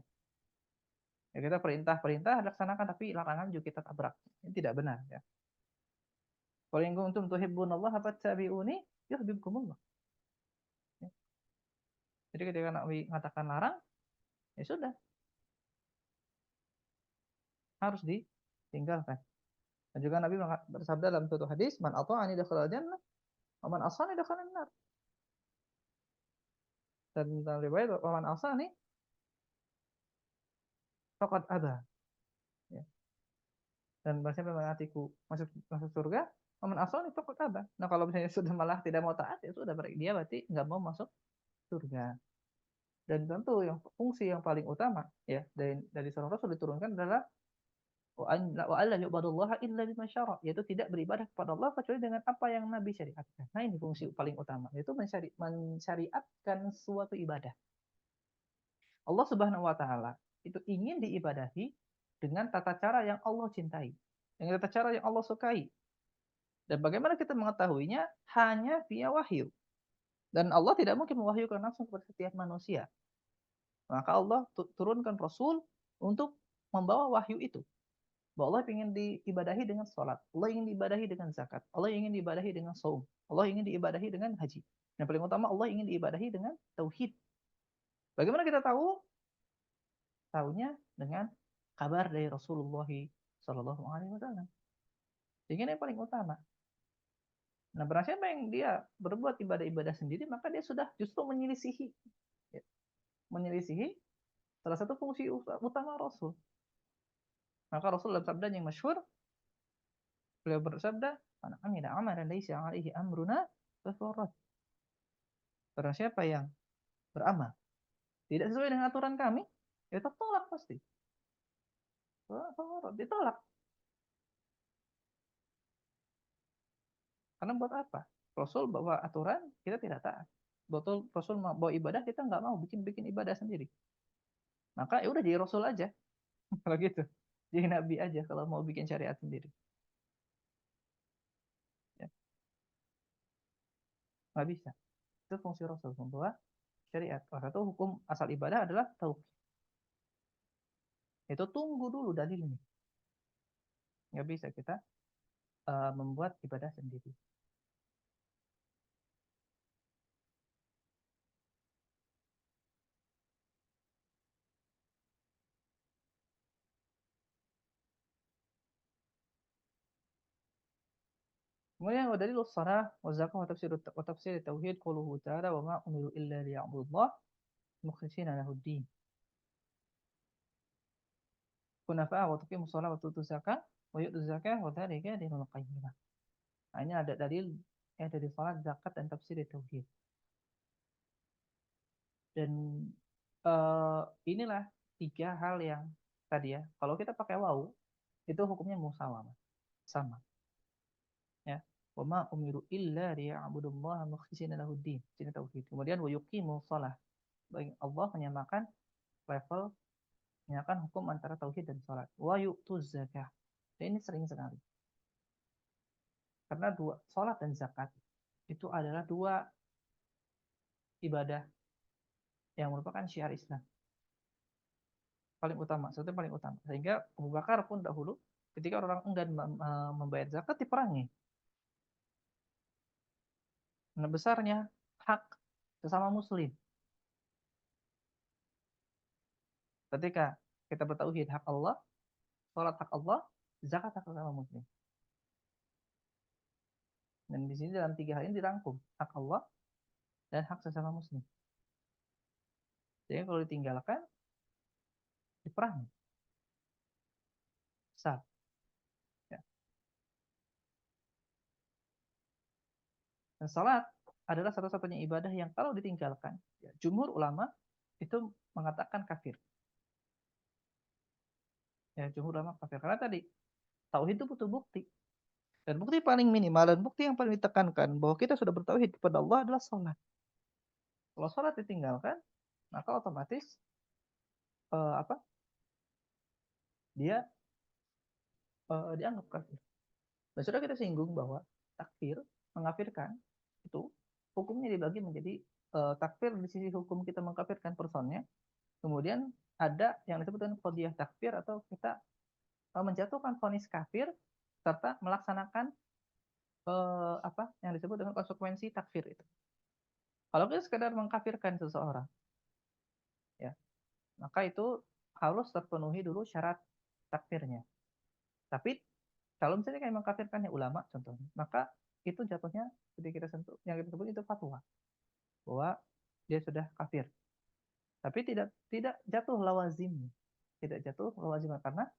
Ya, kita perintah laksanakan, tapi larangan juga kita tabrak. Ini tidak benar. Ya. Qul in kuntum tuhibbunallaha fattabi'uni yuhibbukumullah. Ya. Jadi ketika Nabi mengatakan larang, ya sudah, harus ditinggalkan. Dan juga Nabi bersabda dalam suatu hadis, man ata'ani dakhala jannah, wa man asani dakhala nar. Dan dalam riwayat, wa man asani faqad aba. Ya. Dan barang siapa mengataku masuk surga, wa man asani faqad aba. Nah, kalau misalnya sudah malah tidak mau taat, ya sudah dia berarti nggak mau masuk surga. Dan tentu yang fungsi yang paling utama ya dari seorang Rasul diturunkan adalah wa alla yu'badullaha illa bima syara, yaitu tidak beribadah kepada Allah kecuali dengan apa yang Nabi syariatkan. Nah, ini fungsi paling utama, yaitu mensyariatkan suatu ibadah. Allah Subhanahu wa taala itu ingin diibadahi dengan tata cara yang Allah cintai, dengan tata cara yang Allah sukai. Dan bagaimana kita mengetahuinya? Hanya via wahyu. Dan Allah tidak mungkin mewahyukan langsung kepada setiap manusia. Maka Allah turunkan Rasul untuk membawa wahyu itu. Bahwa Allah ingin diibadahi dengan sholat, Allah ingin diibadahi dengan zakat, Allah ingin diibadahi dengan saum, Allah ingin diibadahi dengan haji. Yang paling utama, Allah ingin diibadahi dengan tauhid. Bagaimana kita tahu? Tahunya dengan kabar dari Rasulullah Shallallahu Alaihi Wasallam. Ini yang paling utama. Nah, barang siapa yang dia berbuat ibadah-ibadah sendiri, maka dia sudah justru menyelisihi, ya, menyelisihi salah satu fungsi utama Rasul. Maka Rasul dalam sabdanya yang masyhur, beliau bersabda, "Man amila amalan laisa 'alaihi amruna fahuwa rad." Barang siapa yang beramal tidak sesuai dengan aturan kami, ya tolak pasti. Ditolak. Karena buat apa? Rasul bawa aturan, kita tidak taat. Betul, Rasul bawa ibadah, kita nggak mau bikin ibadah sendiri. Maka ya udah jadi Rasul aja. Kalau gitu. Jadi Nabi aja kalau mau bikin syariat sendiri. Ya, nggak bisa. Itu fungsi Rasul, membawa syariat. Salah satu hukum asal ibadah adalah tauhid. Itu tunggu dulu dalilnya. Nggak bisa kita membuat ibadah sendiri. Kemudian wa dalilus shalah wa zakah wa tafsir tauhid qauluhu ta'ala wa ma umiru illa liya'budullah mukhlishina lahuddin. Kunafa'a wa tuqimus shalah wa tutuz zakah wa yu'tuz zakah wa dzalika dinul qayyimah. Nah, ini ada dalil dari salat, zakat dan tafsir tauhid. Dan inilah tiga hal yang tadi ya. Kalau kita pakai wawu itu hukumnya musawamah, sama ya. Wa ma umiru illa liya'budullaha mukhlishina lahuddin. Sini tauhid. Kemudian wa yuqimus shalah. Allah menyamakan level, menyamakan hukum antara tauhid dan salat. Wa yu'tuz zakah. Dan ini sering sekali. Karena salat dan zakat itu adalah dua ibadah yang merupakan syiar Islam paling utama, satu paling utama. Sehingga Abu Bakar pun dahulu ketika orang enggan membayar zakat diperangi. Nah, besarnya hak sesama muslim. Ketika kita bertauhid hak Allah, salat hak Allah, zakat hak sesama muslim. Dan di sini dalam tiga hal ini dirangkum, hak Allah dan hak sesama muslim. Jadi kalau ditinggalkan diperangi. Besar. Ya. Dan salat adalah satu-satunya ibadah yang kalau ditinggalkan, ya, jumhur ulama itu mengatakan kafir. Ya, jumhur ulama kafir. Karena tadi tauhid itu butuh bukti. Dan bukti paling minimal dan bukti yang paling ditekankan bahwa kita sudah bertauhid kepada Allah adalah sholat. Kalau sholat ditinggalkan, maka otomatis apa? Dia dianggap kafir. Dan sudah kita singgung bahwa takfir, mengkafirkan itu hukumnya dibagi menjadi takfir di sisi hukum kita mengkafirkan personnya. Kemudian ada yang disebut dengan qadhiyah takfir atau kita menjatuhkan vonis kafir serta melaksanakan apa yang disebut dengan konsekuensi takfir itu. Kalau kita sekedar mengkafirkan seseorang, ya, maka itu harus terpenuhi dulu syarat takfirnya. Tapi kalau misalnya kayak mengkafirkannya ulama contohnya, maka itu jatuhnya ketika kita sentuh yang kita sebut itu fatwa bahwa dia sudah kafir. Tapi tidak jatuh lawazim, tidak jatuh lawazim karena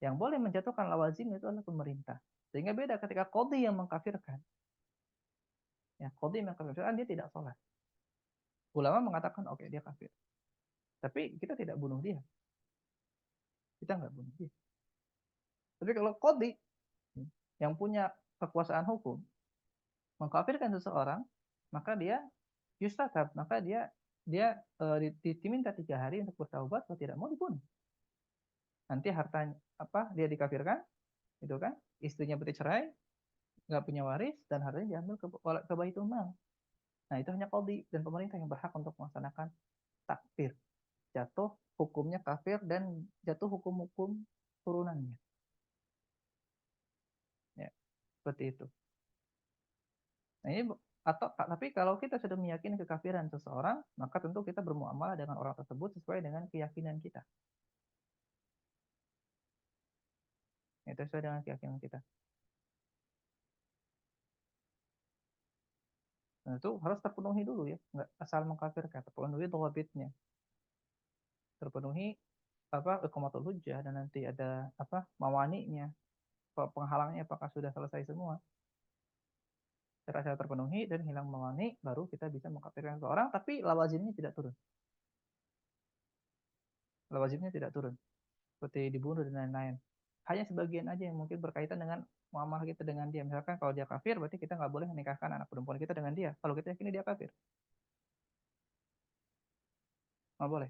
yang boleh menjatuhkan lawazim itu adalah pemerintah. Sehingga beda ketika qadhi yang mengkafirkan. Ya, qadhi yang mengkafirkan dia tidak sholat. Ulama mengatakan oke, dia kafir. Tapi kita tidak bunuh dia. Kita nggak bunuh dia. Tapi kalau qadhi yang punya kekuasaan hukum mengkafirkan seseorang, maka dia yustatab, maka dia diminta 3 hari untuk bertaubat, kalau tidak mau dibunuh. Nanti hartanya apa dia dikafirkan, itu kan istrinya bercerai, nggak punya waris dan hartanya diambil ke Baitul Mal. Nah itu hanya qadhi dan pemerintah yang berhak untuk melaksanakan takfir, jatuh hukumnya kafir dan jatuh hukum-hukum turunannya. Ya, seperti itu. Nah, ini atau tapi kalau kita sudah meyakini kekafiran seseorang, maka tentu kita bermuamalah dengan orang tersebut sesuai dengan keyakinan kita. Itu sesuai dengan keyakinan kita. Nah, itu harus terpenuhi dulu ya, nggak asal mengkafirkan, terpenuhi dhawabitnya. Terpenuhi apa iqamatul hujjah dan nanti ada apa mawani'nya, penghalangnya apakah sudah selesai semua. Syarat-syarat terpenuhi dan hilang mawani, baru kita bisa mengkafirkan seseorang, tapi lawazimnya tidak turun. Lawazimnya tidak turun. Seperti dibunuh dan lain-lain. Hanya sebagian aja yang mungkin berkaitan dengan muamalah kita dengan dia. Misalkan kalau dia kafir, berarti kita nggak boleh menikahkan anak perempuan kita dengan dia. Kalau kita yakini dia kafir, nggak boleh.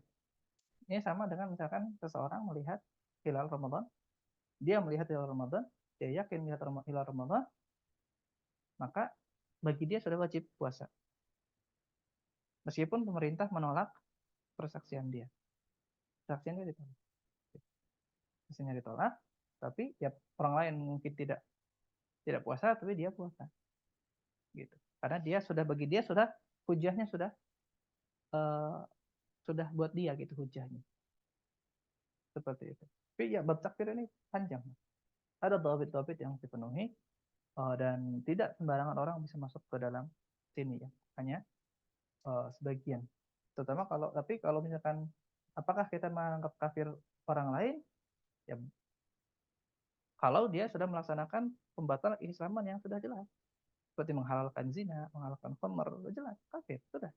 Ini sama dengan misalkan seseorang melihat hilal Ramadan, dia melihat hilal Ramadan, dia yakin melihat hilal Ramadan, maka bagi dia sudah wajib puasa. Meskipun pemerintah menolak persaksian dia. Persaksian dia ditolak. Persaksiannya ditolak, tapi ya orang lain mungkin tidak puasa, tapi dia puasa. Gitu. Karena dia sudah bagi dia sudah hujahnya uh, sudah buat dia gitu hujahnya. Seperti itu. Tapi ya bab takfir ini panjang. Ada dhabit-dhabit yang dipenuhi Dan tidak sembarangan orang bisa masuk ke dalam sini ya, hanya sebagian. Terutama tapi kalau misalkan apakah kita menganggap kafir orang lain? Ya, kalau dia sudah melaksanakan pembatalan keislaman yang sudah jelas, seperti menghalalkan zina, menghalalkan khamr, sudah jelas kafir, sudah.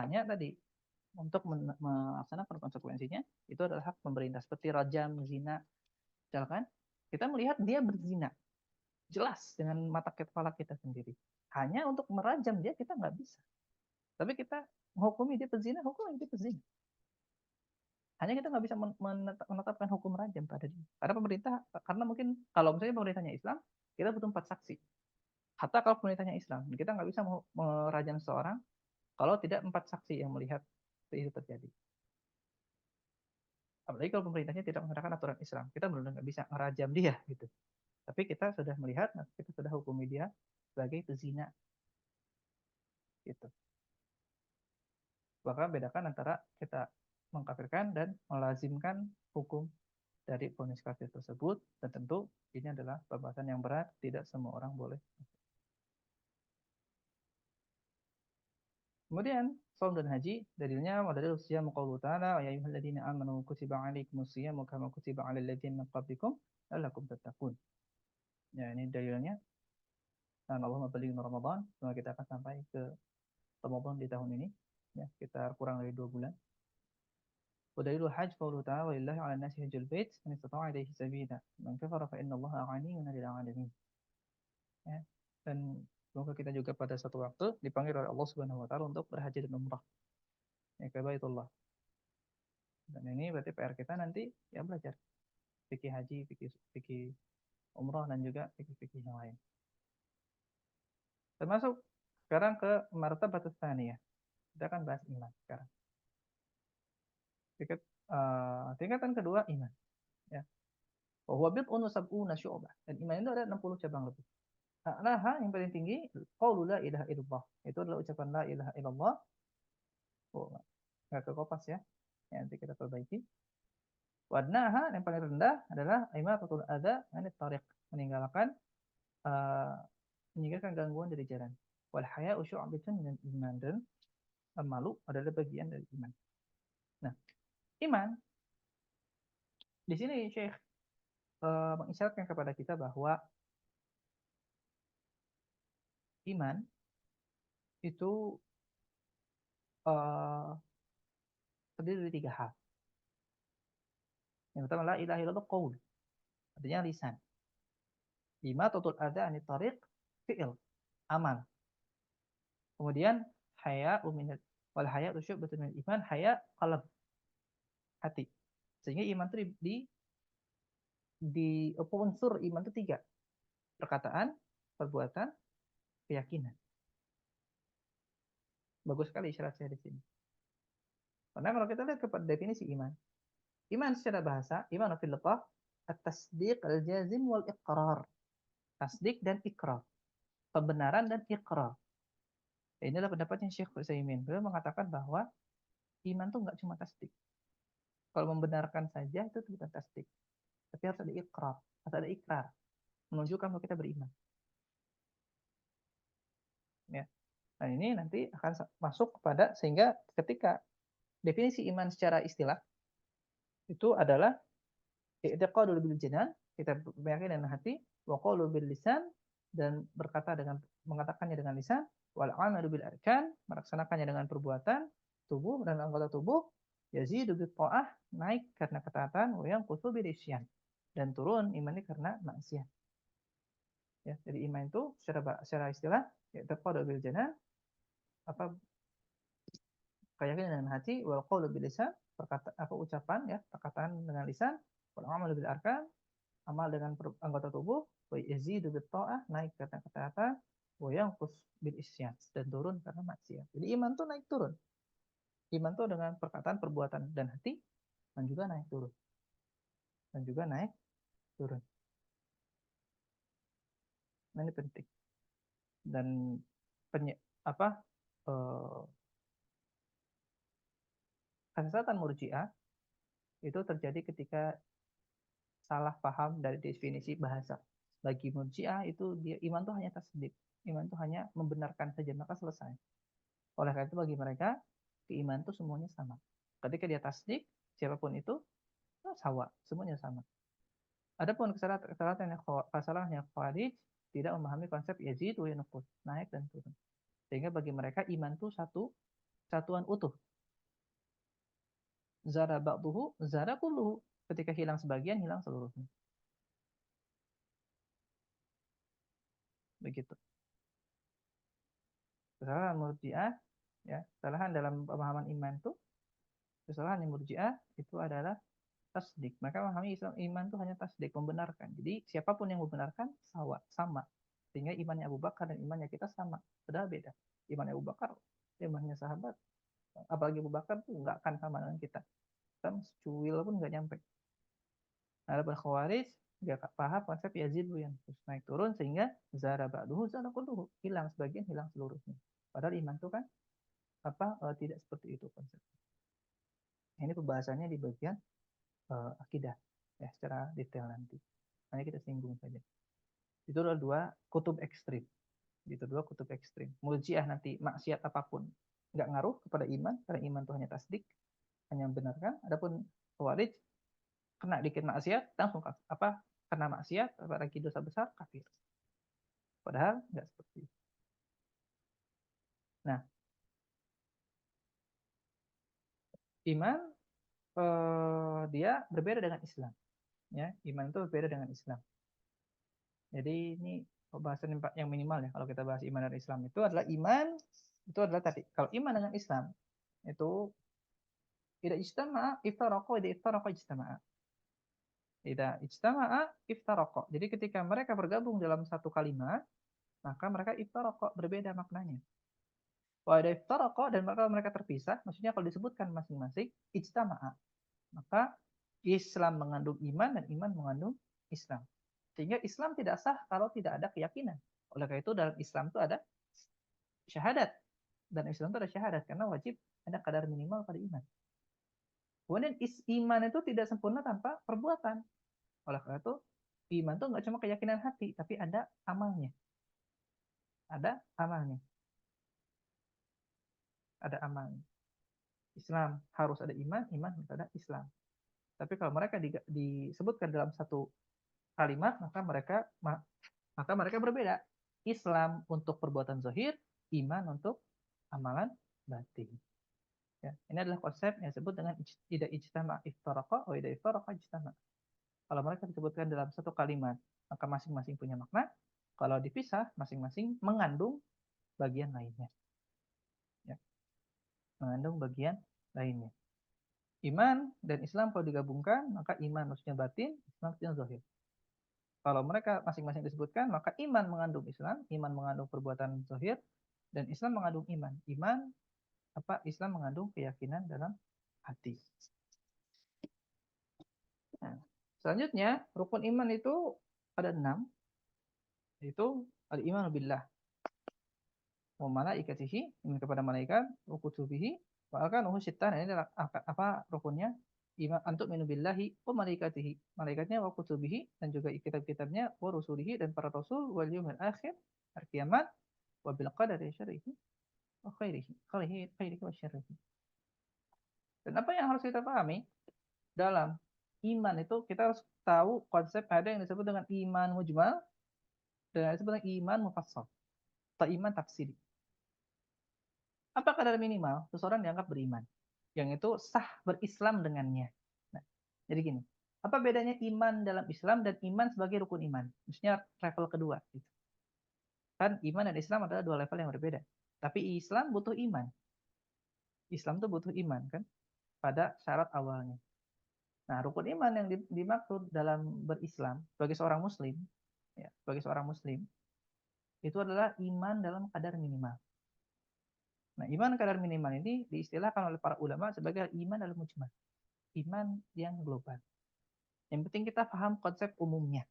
Hanya tadi untuk melaksanakan konsekuensinya itu adalah hak pemerintah, seperti rajam zina, misalkan kita melihat dia berzina, jelas dengan mata kepala kita sendiri. Hanya untuk merajam dia kita nggak bisa. Tapi kita menghukumi dia pezina, hukum dia pezina. Hanya kita nggak bisa menetapkan hukum rajam pada dia. Karena pemerintah, karena mungkin kalau misalnya pemerintahnya Islam, kita butuh 4 saksi. Hatta kalau pemerintahnya Islam, kita nggak bisa merajam seseorang kalau tidak 4 saksi yang melihat itu terjadi. Apalagi kalau pemerintahnya tidak menggunakan aturan Islam, kita benar-benar nggak bisa merajam dia gitu. Tapi kita sudah melihat, kita sudah hukumi dia sebagai pezina gitu. Maka bedakan antara kita mengkafirkan dan melazimkan hukum dari vonis kafir tersebut, dan tentu ini adalah pembahasan yang berat, tidak semua orang boleh. Kemudian saum dan haji, dalilnya wadalil siyam qaulu ta'ala ya ayyuhalladzina amanu kutiba 'alaikumus syiyamu kama kutiba 'alal ladzina min qablikum la'allakum tattaqun. Ya, ini dalilnya. Dan Allah membaligh Ramadan, semoga kita akan sampai ke Ramadan di tahun ini. Ya, kita kurang dari 2 bulan. ودليل الحج قوله تعالى ولله على الناس حج البيت من استطاع إليه سبيلا من كفر فإن الله غني عن العالمين. Ya. Dan semoga kita juga pada satu waktu dipanggil oleh Allah Subhanahu wa taala untuk berhaji dan umrah ya ke Baitullah. Dan ini berarti PR kita nanti ya belajar fikih haji, fikih umrah, dan juga fikih-fikih yang lain. Termasuk sekarang ke martabat tsaniyah. Kita akan bahas iman sekarang. Tingkatan kedua iman ya. Wa bid'un wa sab'una syu'bah. Dan iman itu ada 60 cabang lebih. A'laha yang paling tinggi qaulu la ilaha illallah. Itu adalah ucapan la ilaha illallah. Oh, nggak ke kopas ya. Nanti kita perbaiki. Wadnaha yang paling rendah adalah imatatul adza anit tariq, meninggalkan uh, meninggalkan gangguan dari jalan. Wal haya'u syu'batun minal iman, dan malu adalah bagian dari iman. Nah, iman di sini Syekh mengisyaratkan kepada kita bahwa iman itu uh, terdiri dari 3 hal. Yang pertama la ilaha illallah qaul, artinya lisan. Imatatul adza anit tariq, fi'il, amal. Kemudian haya minal wal haya syu'batun minal iman, haya qalb, hati. Sehingga iman itu di unsur iman itu 3: perkataan, perbuatan, keyakinan. Bagus sekali isyarat saya di sini. Karena kalau kita lihat kepada definisi iman, iman secara bahasa, iman fil lafaz at-tasdiq al-jazim wal iqrar. Tasdik dan ikrar. Pembenaran dan ikrar. Inilah pendapatnya Syekh Utsaimin. Beliau mengatakan bahwa iman itu nggak cuma tasdik. Kalau membenarkan saja itu bukan tasdik. Tapi harus ada ikrar, harus ada ikrar. Menunjukkan bahwa kita beriman. Ya. Nah, ini nanti akan masuk kepada, sehingga ketika definisi iman secara istilah itu adalah i'tiqadul bil janan, kita meyakini dengan hati, wa qaulu bil lisan, dan mengatakannya dengan lisan, wal amalu bil arkan, melaksanakannya dengan perbuatan tubuh dan anggota tubuh, yazidu bit ta'ah, naik karena ketaatan, wa yanqusu bil isyan, dan turun imannya karena maksiat. Ya, jadi iman itu secara istilah i'tiqadul bil janan, apa, keyakinan dengan hati, wal qaulu bil lisan, ucapan ya, perkataan dengan lisan, wal amalu bil arkan, amal dengan anggota tubuh, wa yazidu bit ta'ah, naik karena ketaatan, wa yanqus bil isyan, dan turun karena maksiat. Jadi iman tuh naik turun. Iman tuh dengan perkataan, perbuatan, dan hati, dan juga naik turun. Dan juga naik turun. Nah, ini penting. Dan apa eh, kesesatan Murji'ah itu terjadi ketika salah paham dari definisi bahasa. Bagi Murji'ah itu dia iman itu hanya tasdik. Iman itu hanya membenarkan saja, maka selesai. Oleh karena itu bagi mereka keimanan itu semuanya sama. Ketika dia tasdik, siapapun itu sama, semuanya sama. Adapun kesalahannya Khawarij tidak memahami konsep yazid wa yanqus, naik dan turun. Sehingga bagi mereka iman itu satuan utuh. Zara ba'duhu, zara kulluhu. Ketika hilang sebagian, hilang seluruhnya. Begitu. Kesalahan Murji'ah, ya, kesalahan dalam pemahaman iman itu, kesalahan yang Murji'ah itu adalah tasdik. Mereka memahami Islam iman itu hanya tasdik, membenarkan. Jadi siapapun yang membenarkan sama. Sehingga imannya Abu Bakar dan imannya kita sama. Padahal beda. Imannya Abu Bakar, imannya sahabat, apalagi Abu Bakar tuh nggak akan sama dengan kita. Kita secuil pun nggak nyampe. Nah, ada Khawarij dia paham konsep Yazid yang terus naik turun sehingga zara ba'duhu zara kulluhu, hilang sebagian, hilang seluruhnya. Padahal iman itu kan tidak seperti itu konsep. Ini pembahasannya di bagian akidah ya secara detail nanti. Hanya kita singgung saja. Itu adalah dua kutub ekstrim. Itu dua kutub ekstrim. Murji'ah nanti maksiat apapun nggak ngaruh kepada iman karena iman itu hanya tasdik, hanya membenarkan. Adapun Khawarij kena dikit maksiat langsung kena maksiat apalagi dosa besar kafir. Padahal nggak seperti itu. Nah, iman dia berbeda dengan Islam. Ya, iman itu berbeda dengan Islam. Jadi ini pembahasan yang minimal ya. Kalau kita bahas iman dan Islam itu adalah iman itu adalah tadi. Kalau iman dengan Islam itu tidak ijtama'a iftaraqa, tidak iftaraqa ijtama'a. Tidak ijtama'a iftaraqa. Jadi ketika mereka bergabung dalam satu kalimat, maka mereka iftaraqa, berbeda maknanya. Wa ada iftaraqa dan mereka terpisah, maksudnya kalau disebutkan masing-masing ijtama'a, maka Islam mengandung iman dan iman mengandung Islam. Sehingga Islam tidak sah kalau tidak ada keyakinan. Oleh karena itu dalam Islam itu ada syahadat. Dan Islam itu ada syahadat karena wajib ada kadar minimal pada iman. Kemudian iman itu tidak sempurna tanpa perbuatan. Oleh karena itu iman itu nggak cuma keyakinan hati, tapi ada amalnya. Ada amalnya. Ada amalnya. Islam harus ada iman, iman harus ada Islam. Tapi kalau mereka disebutkan dalam satu kalimat, maka mereka berbeda. Islam untuk perbuatan zahir, iman untuk amalan batin. Ya, ini adalah konsep yang disebut dengan ida ijtama iftaraqa wa ida iftaraqa ijtama. Kalau mereka disebutkan dalam satu kalimat, maka masing-masing punya makna. Kalau dipisah, masing-masing mengandung bagian lainnya. Ya, mengandung bagian lainnya. Iman dan Islam kalau digabungkan, maka iman maksudnya batin, Islam maksudnya zahir. Kalau mereka masing-masing disebutkan, maka iman mengandung Islam, iman mengandung perbuatan zahir, dan Islam mengandung iman. Islam mengandung keyakinan dalam hati. Nah, selanjutnya, rukun iman itu ada 6, yaitu al-iman billah, wa malaikatihi, iman kepada malaikat, wa kutubihi, wa arkanuhu sittah. Ini adalah rukunnya? Iman antuk minu billahi wa malaikatihi, malaikatnya, wa kutubihi, dan juga kitab-kitabnya, wa rusulihi, dan para rasul, wal yawmil akhir, hari kiamat, wa bil qadari syarrihi wa khairihi wa syarrihi. Dan apa yang harus kita pahami dalam iman itu, kita harus tahu konsep ada yang disebut dengan iman mujmal dan yang disebut dengan iman mufassal atau iman tafsiri. Apa kadar minimal seseorang dianggap beriman? Yang itu sah berislam dengannya. Nah, jadi gini, apa bedanya iman dalam Islam dan iman sebagai rukun iman? Maksudnya level kedua. Gitu. Kan iman dan Islam adalah dua level yang berbeda. Tapi Islam butuh iman. Islam tuh butuh iman kan pada syarat awalnya. Nah, rukun iman yang dimaksud dalam berislam sebagai seorang muslim, ya, sebagai seorang muslim, itu adalah iman dalam kadar minimal. Nah, iman kadar minimal ini diistilahkan oleh para ulama sebagai iman dalam mujmal. Iman yang global. Yang penting kita paham konsep umumnya.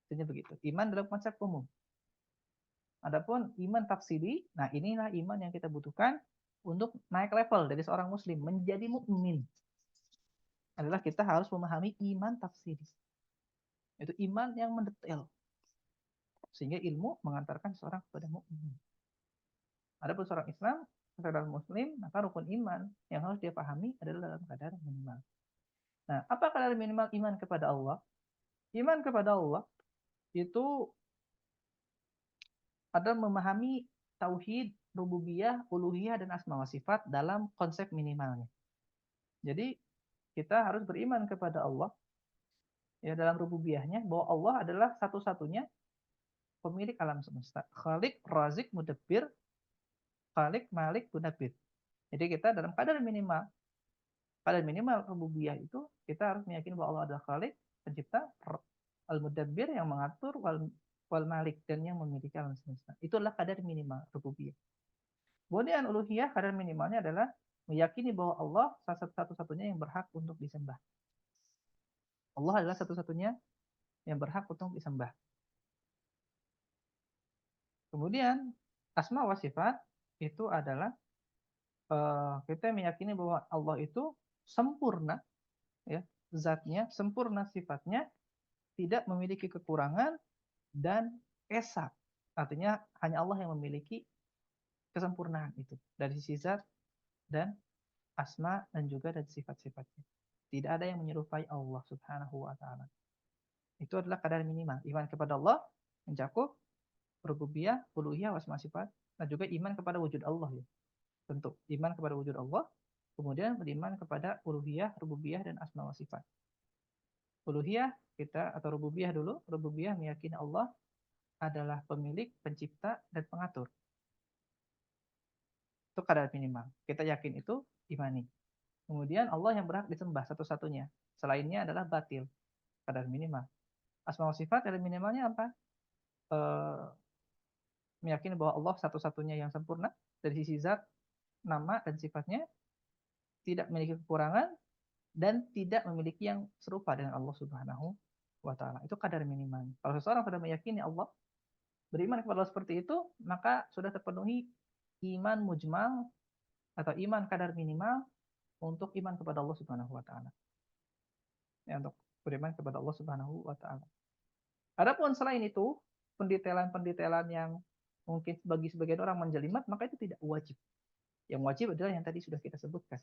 Maksudnya begitu. Iman dalam konsep umum. Adapun iman tafsiri, nah inilah iman yang kita butuhkan untuk naik level dari seorang muslim menjadi mukmin. Adalah kita harus memahami iman tafsiri. Itu iman yang mendetail. Sehingga ilmu mengantarkan seorang kepada mukmin. Adapun seorang Islam, seorang Muslim, maka rukun iman yang harus dia pahami adalah dalam kadar minimal. Nah, apa kadar minimal iman kepada Allah? Iman kepada Allah itu adalah memahami tauhid, rububiyah, uluhiyah, dan asma wa sifat dalam konsep minimalnya. Jadi kita harus beriman kepada Allah ya dalam rububiyahnya bahwa Allah adalah satu-satunya pemilik alam semesta. Khalik, Razik, Mudabbir, Khalik, Malik, Mudabbir. Jadi kita dalam kadar minimal rububiyah itu kita harus meyakini bahwa Allah adalah Khalik, pencipta, Al-Mudabbir yang mengatur, wal Malik dan yang memiliki alam semesta. Itu adalah kadar minimal rububiyah. Kemudian uluhiyah kadar minimalnya adalah meyakini bahwa Allah satu-satunya yang berhak untuk disembah. Allah adalah satu-satunya yang berhak untuk disembah. Kemudian asma wa sifat itu adalah kita meyakini bahwa Allah itu sempurna, ya, zatnya, sempurna sifatnya, tidak memiliki kekurangan dan esa. Artinya hanya Allah yang memiliki kesempurnaan itu dari sisi zat dan asma dan juga dari sifat-sifatnya. Tidak ada yang menyerupai Allah Subhanahu wa taala. Itu adalah kadar minimal iman kepada Allah mencakup rububiyah, uluhiyah, asma sifat dan juga iman kepada wujud Allah ya. Tentu iman kepada wujud Allah, kemudian beriman kepada uluhiyah, rububiyah dan asma wa sifat. Uluhiyah kita atau rububiyah dulu, rububiyah meyakini Allah adalah pemilik, pencipta dan pengatur. Itu kadar minimal. Kita yakin itu imani. Kemudian Allah yang berhak disembah satu-satunya. Selainnya adalah batil. Kadar minimal. Asma wa sifat kadar minimalnya apa? Meyakini bahwa Allah satu-satunya yang sempurna dari sisi zat, nama dan sifatnya, tidak memiliki kekurangan dan tidak memiliki yang serupa dengan Allah Subhanahu wa taala. Itu kadar minimal. Kalau seseorang sudah meyakini Allah, beriman kepada Allah seperti itu, maka sudah terpenuhi iman mujmal atau iman kadar minimal untuk iman kepada Allah Subhanahu wa taala. Ya, untuk beriman kepada Allah Subhanahu wa taala. Adapun selain itu, pendetailan-pendetailan yang mungkin bagi sebagian orang menjelimet, maka itu tidak wajib. Yang wajib adalah yang tadi sudah kita sebutkan.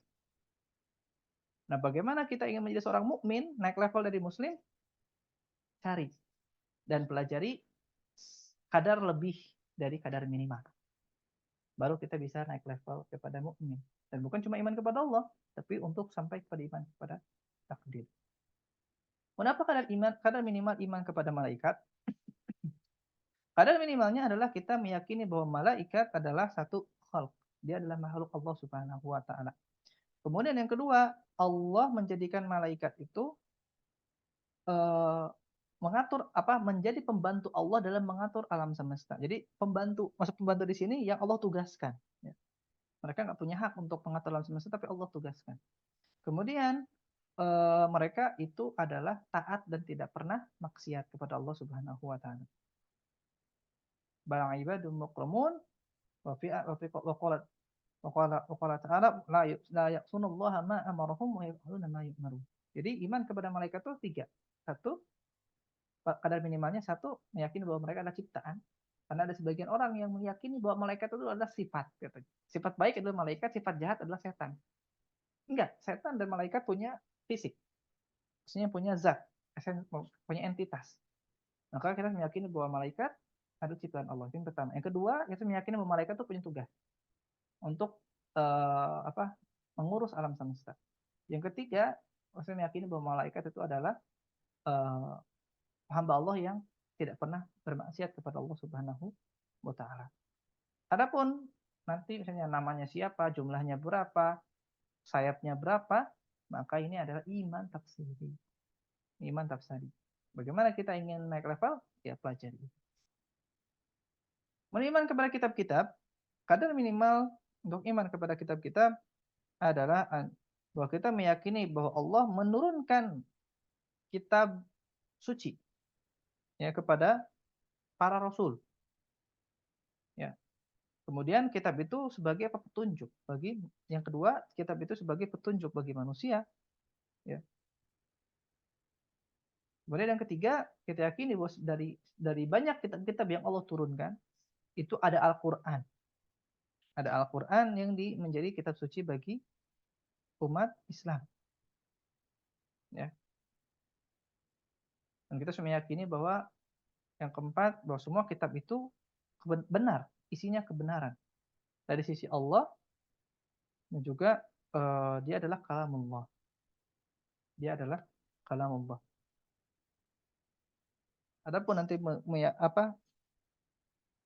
Nah, bagaimana kita ingin menjadi seorang mukmin, naik level dari muslim? Cari dan pelajari kadar lebih dari kadar minimal. Baru kita bisa naik level kepada mukmin. Dan bukan cuma iman kepada Allah, tapi untuk sampai kepada iman kepada takdir. Kenapa kadar minimal iman kepada malaikat? Kadar minimalnya adalah kita meyakini bahwa malaikat adalah satu khalq. Dia adalah makhluk Allah Subhanahu wa taala. Kemudian yang kedua, Allah menjadikan malaikat itu menjadi pembantu Allah dalam mengatur alam semesta. Jadi pembantu, maksud pembantu di sini yang Allah tugaskan. Ya. Mereka nggak punya hak untuk mengatur alam semesta, tapi Allah tugaskan. Kemudian mereka itu adalah taat dan tidak pernah maksiat kepada Allah Subhanahu wa taala. Bal ibadul mukramun wa qala ta'ala la ya'sunullaha ma amarahum wa yaf'aluna ma yu'marun. Jadi iman kepada malaikat itu tiga. Satu, kadar minimalnya satu, meyakini bahwa mereka adalah ciptaan. Karena ada sebagian orang yang meyakini bahwa malaikat itu adalah sifat. Sifat baik adalah malaikat, sifat jahat adalah setan. Enggak, setan dan malaikat punya fisik. Maksudnya punya zat, punya entitas. Maka kita meyakini bahwa malaikat adalah ciptaan Allah. Yang pertama. Yang kedua, kita meyakini bahwa malaikat itu punya tugas untuk mengurus alam semesta. Yang ketiga, saya meyakini bahwa malaikat itu adalah hamba Allah yang tidak pernah bermaksiat kepada Allah Subhanahu wa taala. Adapun nanti misalnya namanya siapa, jumlahnya berapa, sayapnya berapa, maka ini adalah iman tafsiri. Iman tafsiri. Bagaimana kita ingin naik level? Ya pelajari. Beriman kepada kitab-kitab, kadar minimal untuk iman kepada kitab-kitab adalah bahwa kita meyakini bahwa Allah menurunkan kitab suci ya kepada para rasul. Ya. Kemudian kitab itu sebagai petunjuk bagi yang kedua, kitab itu sebagai petunjuk bagi manusia ya. Kemudian yang ketiga, kita yakini bahwa dari banyak kitab-kitab yang Allah turunkan, itu ada Al-Qur'an. Ada Al-Qur'an yang menjadi kitab suci bagi umat Islam, ya. Dan kita harus meyakini bahwa yang keempat, bahwa semua kitab itu benar, isinya kebenaran dari sisi Allah, dan juga dia adalah kalamullah. Dia adalah kalamullah. Adapun nanti apa,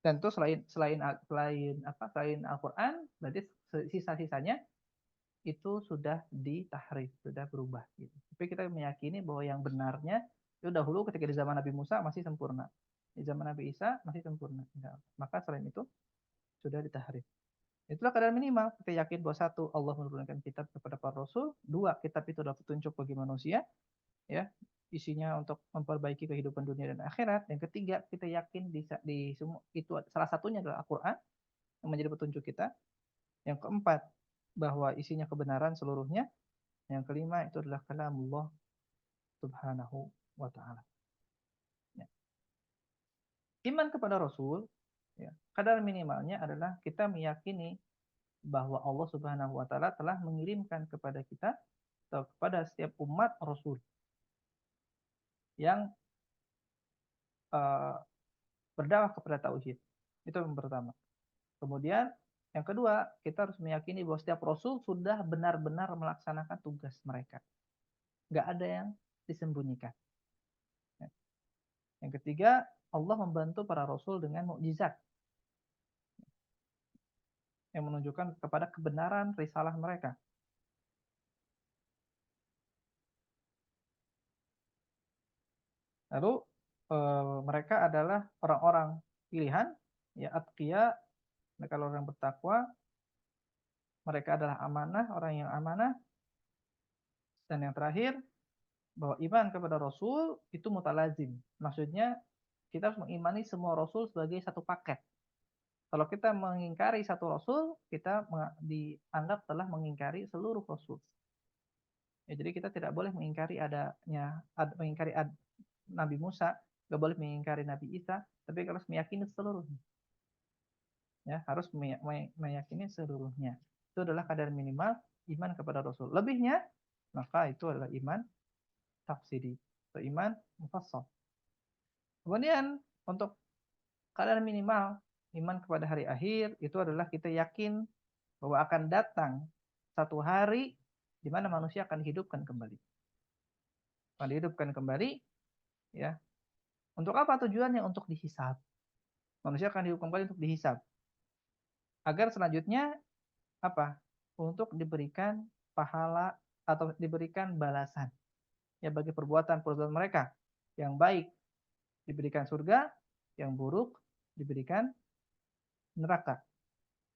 tentu selain Al-Qur'an, berarti sisa-sisanya itu sudah ditahrif, sudah berubah gitu. Tapi kita meyakini bahwa yang benarnya itu dahulu ketika di zaman Nabi Musa masih sempurna. Di zaman Nabi Isa masih sempurna. Nah, maka selain itu sudah ditahrif. Itulah kadar minimal. Kita yakin bahwa satu, Allah menurunkan kitab kepada para rasul. Dua, kitab itu adalah petunjuk bagi manusia, ya, isinya untuk memperbaiki kehidupan dunia dan akhirat. Yang ketiga, kita yakin di semua itu salah satunya adalah Al-Qur'an yang menjadi petunjuk kita. Yang keempat, bahwa isinya kebenaran seluruhnya. Yang kelima itu adalah kalamullah subhanahu wa ta'ala. Ya. Iman kepada Rasul, ya, kadar minimalnya adalah kita meyakini bahwa Allah subhanahu wa ta'ala telah mengirimkan kepada kita atau kepada setiap umat Rasul yang uh, berdakwah kepada tauhid. Itu yang pertama. Kemudian yang kedua, kita harus meyakini bahwa setiap Rasul sudah benar-benar melaksanakan tugas mereka. Nggak ada yang disembunyikan. Ya. Yang ketiga, Allah membantu para Rasul dengan mukjizat yang menunjukkan kepada kebenaran risalah mereka. Lalu mereka adalah orang-orang pilihan, ya, atqiya, mereka orang yang bertakwa, mereka adalah amanah, orang yang amanah, dan yang terakhir bahwa iman kepada Rasul itu mutalazim. Maksudnya kita harus mengimani semua Rasul sebagai satu paket. Kalau kita mengingkari satu Rasul, kita dianggap telah mengingkari seluruh Rasul. Ya, jadi kita tidak boleh mengingkari Nabi Musa, nggak boleh mengingkari Nabi Isa, tapi harus meyakini seluruhnya. Ya, harus meyakini seluruhnya. Itu adalah kadar minimal iman kepada Rasul. Lebihnya, maka itu adalah iman tafsiri atau iman mufassal. Kemudian untuk kadar minimal iman kepada hari akhir itu adalah kita yakin bahwa akan datang satu hari di mana manusia akan dihidupkan kembali. Akan dihidupkan kembali, ya. Untuk apa tujuannya? Untuk dihisab. Manusia akan dihidupkan kembali untuk dihisab. Agar selanjutnya apa? Untuk diberikan pahala atau diberikan balasan, ya, bagi perbuatan-perbuatan mereka. Yang baik diberikan surga, yang buruk diberikan neraka.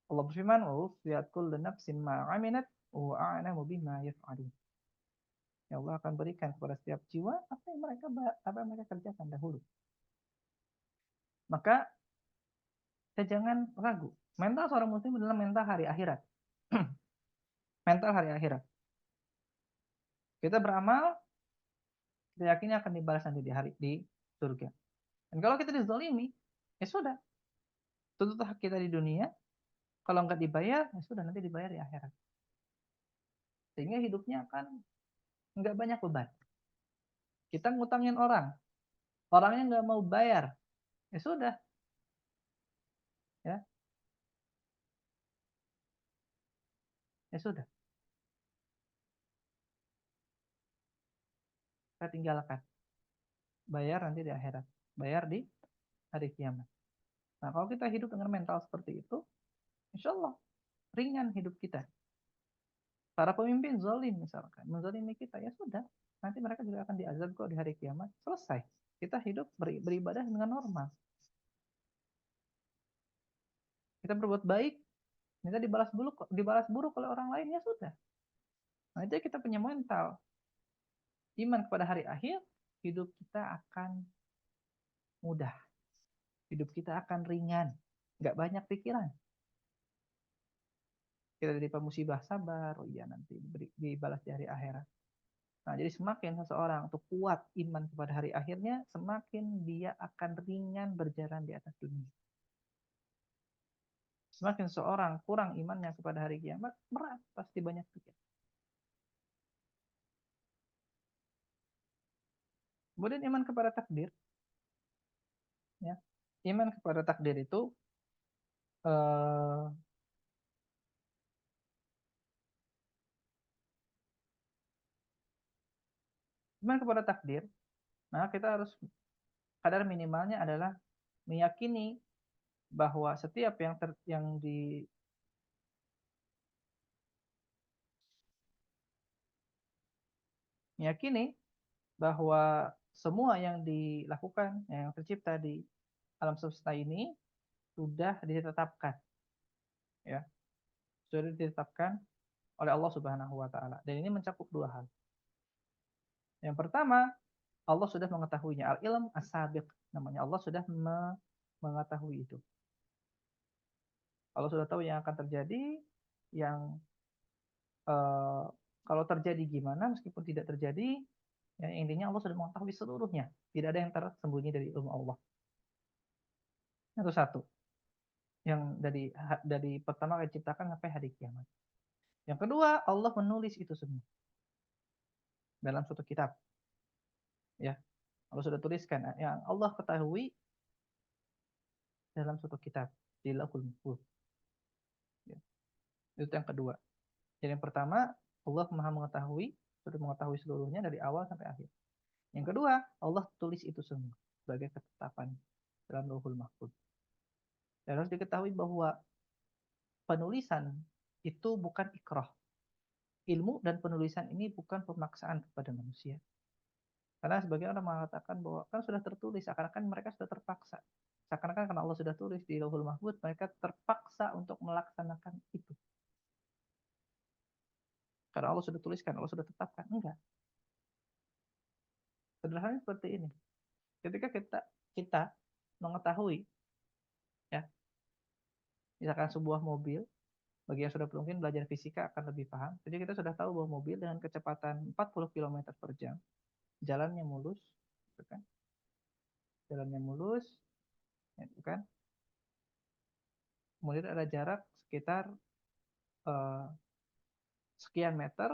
Allah berfirman, "Wa wufiyat kullu nafsin ma 'amilat wa a'lamu bima yaf'alun." Ya, Allah akan berikan kepada setiap jiwa apa yang mereka kerjakan dahulu. Maka kita jangan ragu. Mental seorang muslim adalah mental hari akhirat. Mental hari akhirat. Kita beramal, kita yakin akan dibalas nanti di surga. Dan kalau kita dizalimi, ya sudah. Tuntut hak kita di dunia, kalau nggak dibayar, ya sudah, nanti dibayar di akhirat. Sehingga hidupnya akan nggak banyak beban. Kita ngutangin orang, orangnya nggak mau bayar, ya sudah, ya, ya sudah, kita tinggalkan. Bayar nanti di akhirat, bayar di hari kiamat. Nah, kalau kita hidup dengan mental seperti itu, insya Allah ringan hidup kita. Para pemimpin zalim misalkan, menzalimi kita, ya sudah, nanti mereka juga akan diazab kok di hari kiamat. Selesai. Kita hidup beribadah dengan normal. Kita berbuat baik, minta dibalas buruk oleh orang lain, ya sudah. Nah, itu kita punya mental iman kepada hari akhir, hidup kita akan mudah. Hidup kita akan ringan, nggak banyak pikiran. Kita ditimpa musibah, sabar, oh iya nanti dibalas di hari akhirat. Nah, jadi semakin seseorang itu kuat iman kepada hari akhirnya, semakin dia akan ringan berjalan di atas dunia. Semakin seseorang kurang imannya kepada hari kiamat, berat, pasti banyak pikir. Kemudian iman kepada takdir, ya. Iman kepada takdir itu eh, iman kepada takdir. Nah, kita harus kadar minimalnya adalah meyakini bahwa setiap yang meyakini bahwa semua yang dilakukan, yang tercipta di alam semesta ini sudah ditetapkan, ya, sudah ditetapkan oleh Allah Subhanahu wa taala. Dan ini mencakup dua hal. Yang pertama, Allah sudah mengetahuinya. Al-ilm as-sabiq namanya. Allah sudah mengetahui itu. Allah sudah tahu yang akan terjadi, yang eh, kalau terjadi gimana, meskipun tidak terjadi, ya, intinya Allah sudah mengetahui seluruhnya. Tidak ada yang tersembunyi dari ilmu Allah. Itu satu. Yang dari pertama kali diciptakan sampai hari kiamat. Yang kedua, Allah menulis itu semua dalam suatu kitab. Ya, Allah sudah tuliskan yang Allah ketahui dalam suatu kitab di Lauhul Mahfuz. Ya, itu yang kedua. Jadi yang pertama, Allah Maha mengetahui, sudah mengetahui seluruhnya dari awal sampai akhir. Yang kedua, Allah tulis itu semua sebagai ketetapan dalam Lauhul Mahfuz. Dan harus diketahui bahwa penulisan itu bukan ikrah. Ilmu dan penulisan ini bukan pemaksaan kepada manusia. Karena sebagian orang mengatakan bahwa kan sudah tertulis, seakan-akan mereka sudah terpaksa. Seakan-akan karena Allah sudah tulis di Lauhul Mahfuz, mereka terpaksa untuk melaksanakan itu. Karena Allah sudah tuliskan, Allah sudah tetapkan. Enggak. Sederhananya seperti ini. Ketika kita mengetahui, ya, misalkan sebuah mobil, bagi yang sudah mungkin belajar fisika akan lebih paham. Jadi kita sudah tahu bahwa mobil dengan kecepatan 40 km per jam, jalannya mulus, gitu kan? Jalannya mulus, gitu kan? Kemudian ada jarak sekitar eh, sekian meter,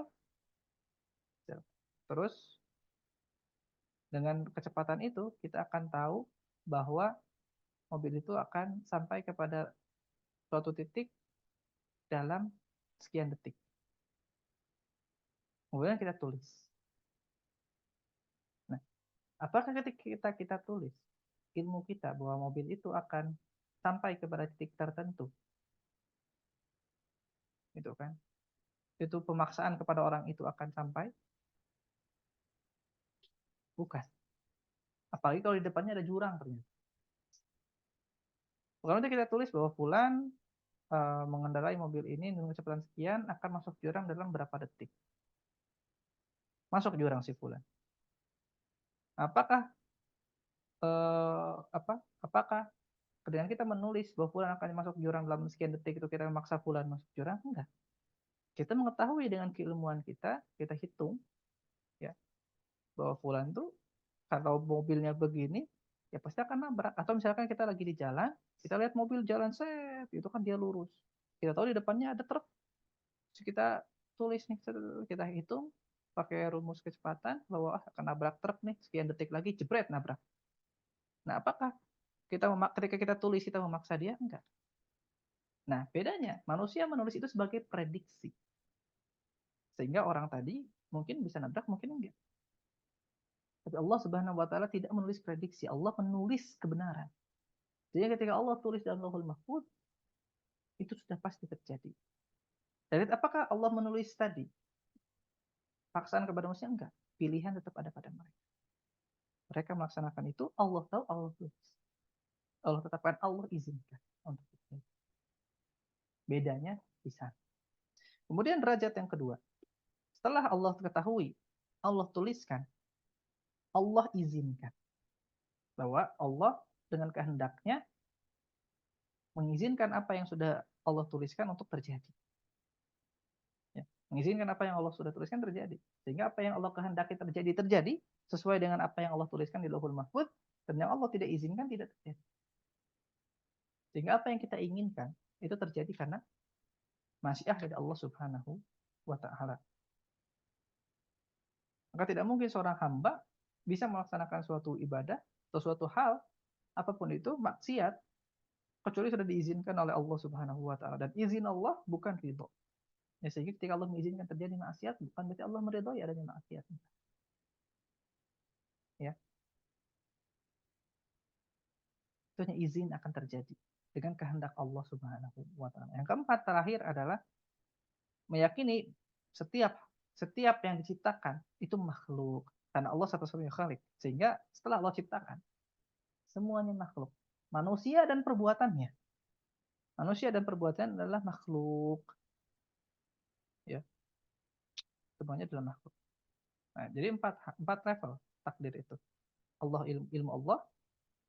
terus dengan kecepatan itu kita akan tahu bahwa mobil itu akan sampai kepada suatu titik dalam sekian detik. Kemudian kita tulis. Nah, apakah ketika kita tulis ilmu kita bahwa mobil itu akan sampai kepada titik tertentu, gitu kan? Itu pemaksaan kepada orang itu akan sampai? Bukan. Apalagi kalau di depannya ada jurang ternyata. Kalau nanti kita tulis bahwa Fulan mengendarai mobil ini dengan kecepatan sekian akan masuk jurang dalam berapa detik. Masuk jurang si Fulan. Apakah apa? Apakah dengan kita menulis bahwa Fulan akan masuk jurang dalam sekian detik itu kita memaksa Fulan masuk jurang? Enggak. Kita mengetahui dengan keilmuan kita hitung, ya, bahwa Fulan tuh kalau mobilnya begini ya pasti akan nabrak. Atau misalkan kita lagi di jalan, kita lihat mobil jalan set, itu kan dia lurus. Kita tahu di depannya ada truk, terus kita tulis nih, kita hitung pakai rumus kecepatan bahwa akan nabrak truk nih, sekian detik lagi jebret nabrak. Nah, apakah ketika kita tulis kita memaksa dia? Enggak. Nah, bedanya manusia menulis itu sebagai prediksi. Sehingga orang tadi mungkin bisa nabrak, mungkin enggak. Tapi Allah Subhanahu wa taala tidak menulis prediksi, Allah menulis kebenaran. Jadi ketika Allah tulis dalam Lauhul Mahfuz, itu sudah pasti terjadi. Dan apakah Allah menulis tadi paksaan kepada manusia? Enggak. Pilihan tetap ada pada mereka. Mereka melaksanakan itu, Allah tahu, Allah tulis. Allah tetapkan, Allah izinkan untuk itu. Bedanya di sana. Kemudian derajat yang kedua. Setelah Allah ketahui, Allah tuliskan, Allah izinkan. Bahwa Allah dengan kehendaknya mengizinkan apa yang sudah Allah tuliskan untuk terjadi. Ya. mengizinkan apa yang Allah sudah tuliskan terjadi. Sehingga apa yang Allah kehendaki terjadi terjadi sesuai dengan apa yang Allah tuliskan di Lauhul Mahfuz, dan yang Allah tidak izinkan tidak terjadi. Sehingga apa yang kita inginkan itu terjadi karena masyiah dari Allah Subhanahu wa taala. Maka tidak mungkin seorang hamba bisa melaksanakan suatu ibadah atau suatu hal apapun itu maksiat kecuali sudah diizinkan oleh Allah Subhanahu wa taala, dan izin Allah bukan ridho. Ya, sehingga ketika Allah mengizinkan terjadi maksiat bukan berarti Allah meridhoi adanya maksiat. Ya, itu hanya izin akan terjadi dengan kehendak Allah Subhanahu wa taala. Yang keempat terakhir adalah meyakini setiap setiap yang diciptakan itu makhluk karena Allah satu-satunya khalik. Sehingga setelah Allah ciptakan semuanya makhluk. Manusia dan perbuatannya. Manusia dan perbuatan adalah makhluk, ya. Semuanya adalah makhluk. Nah, jadi empat level takdir itu. Allah ilmu Allah,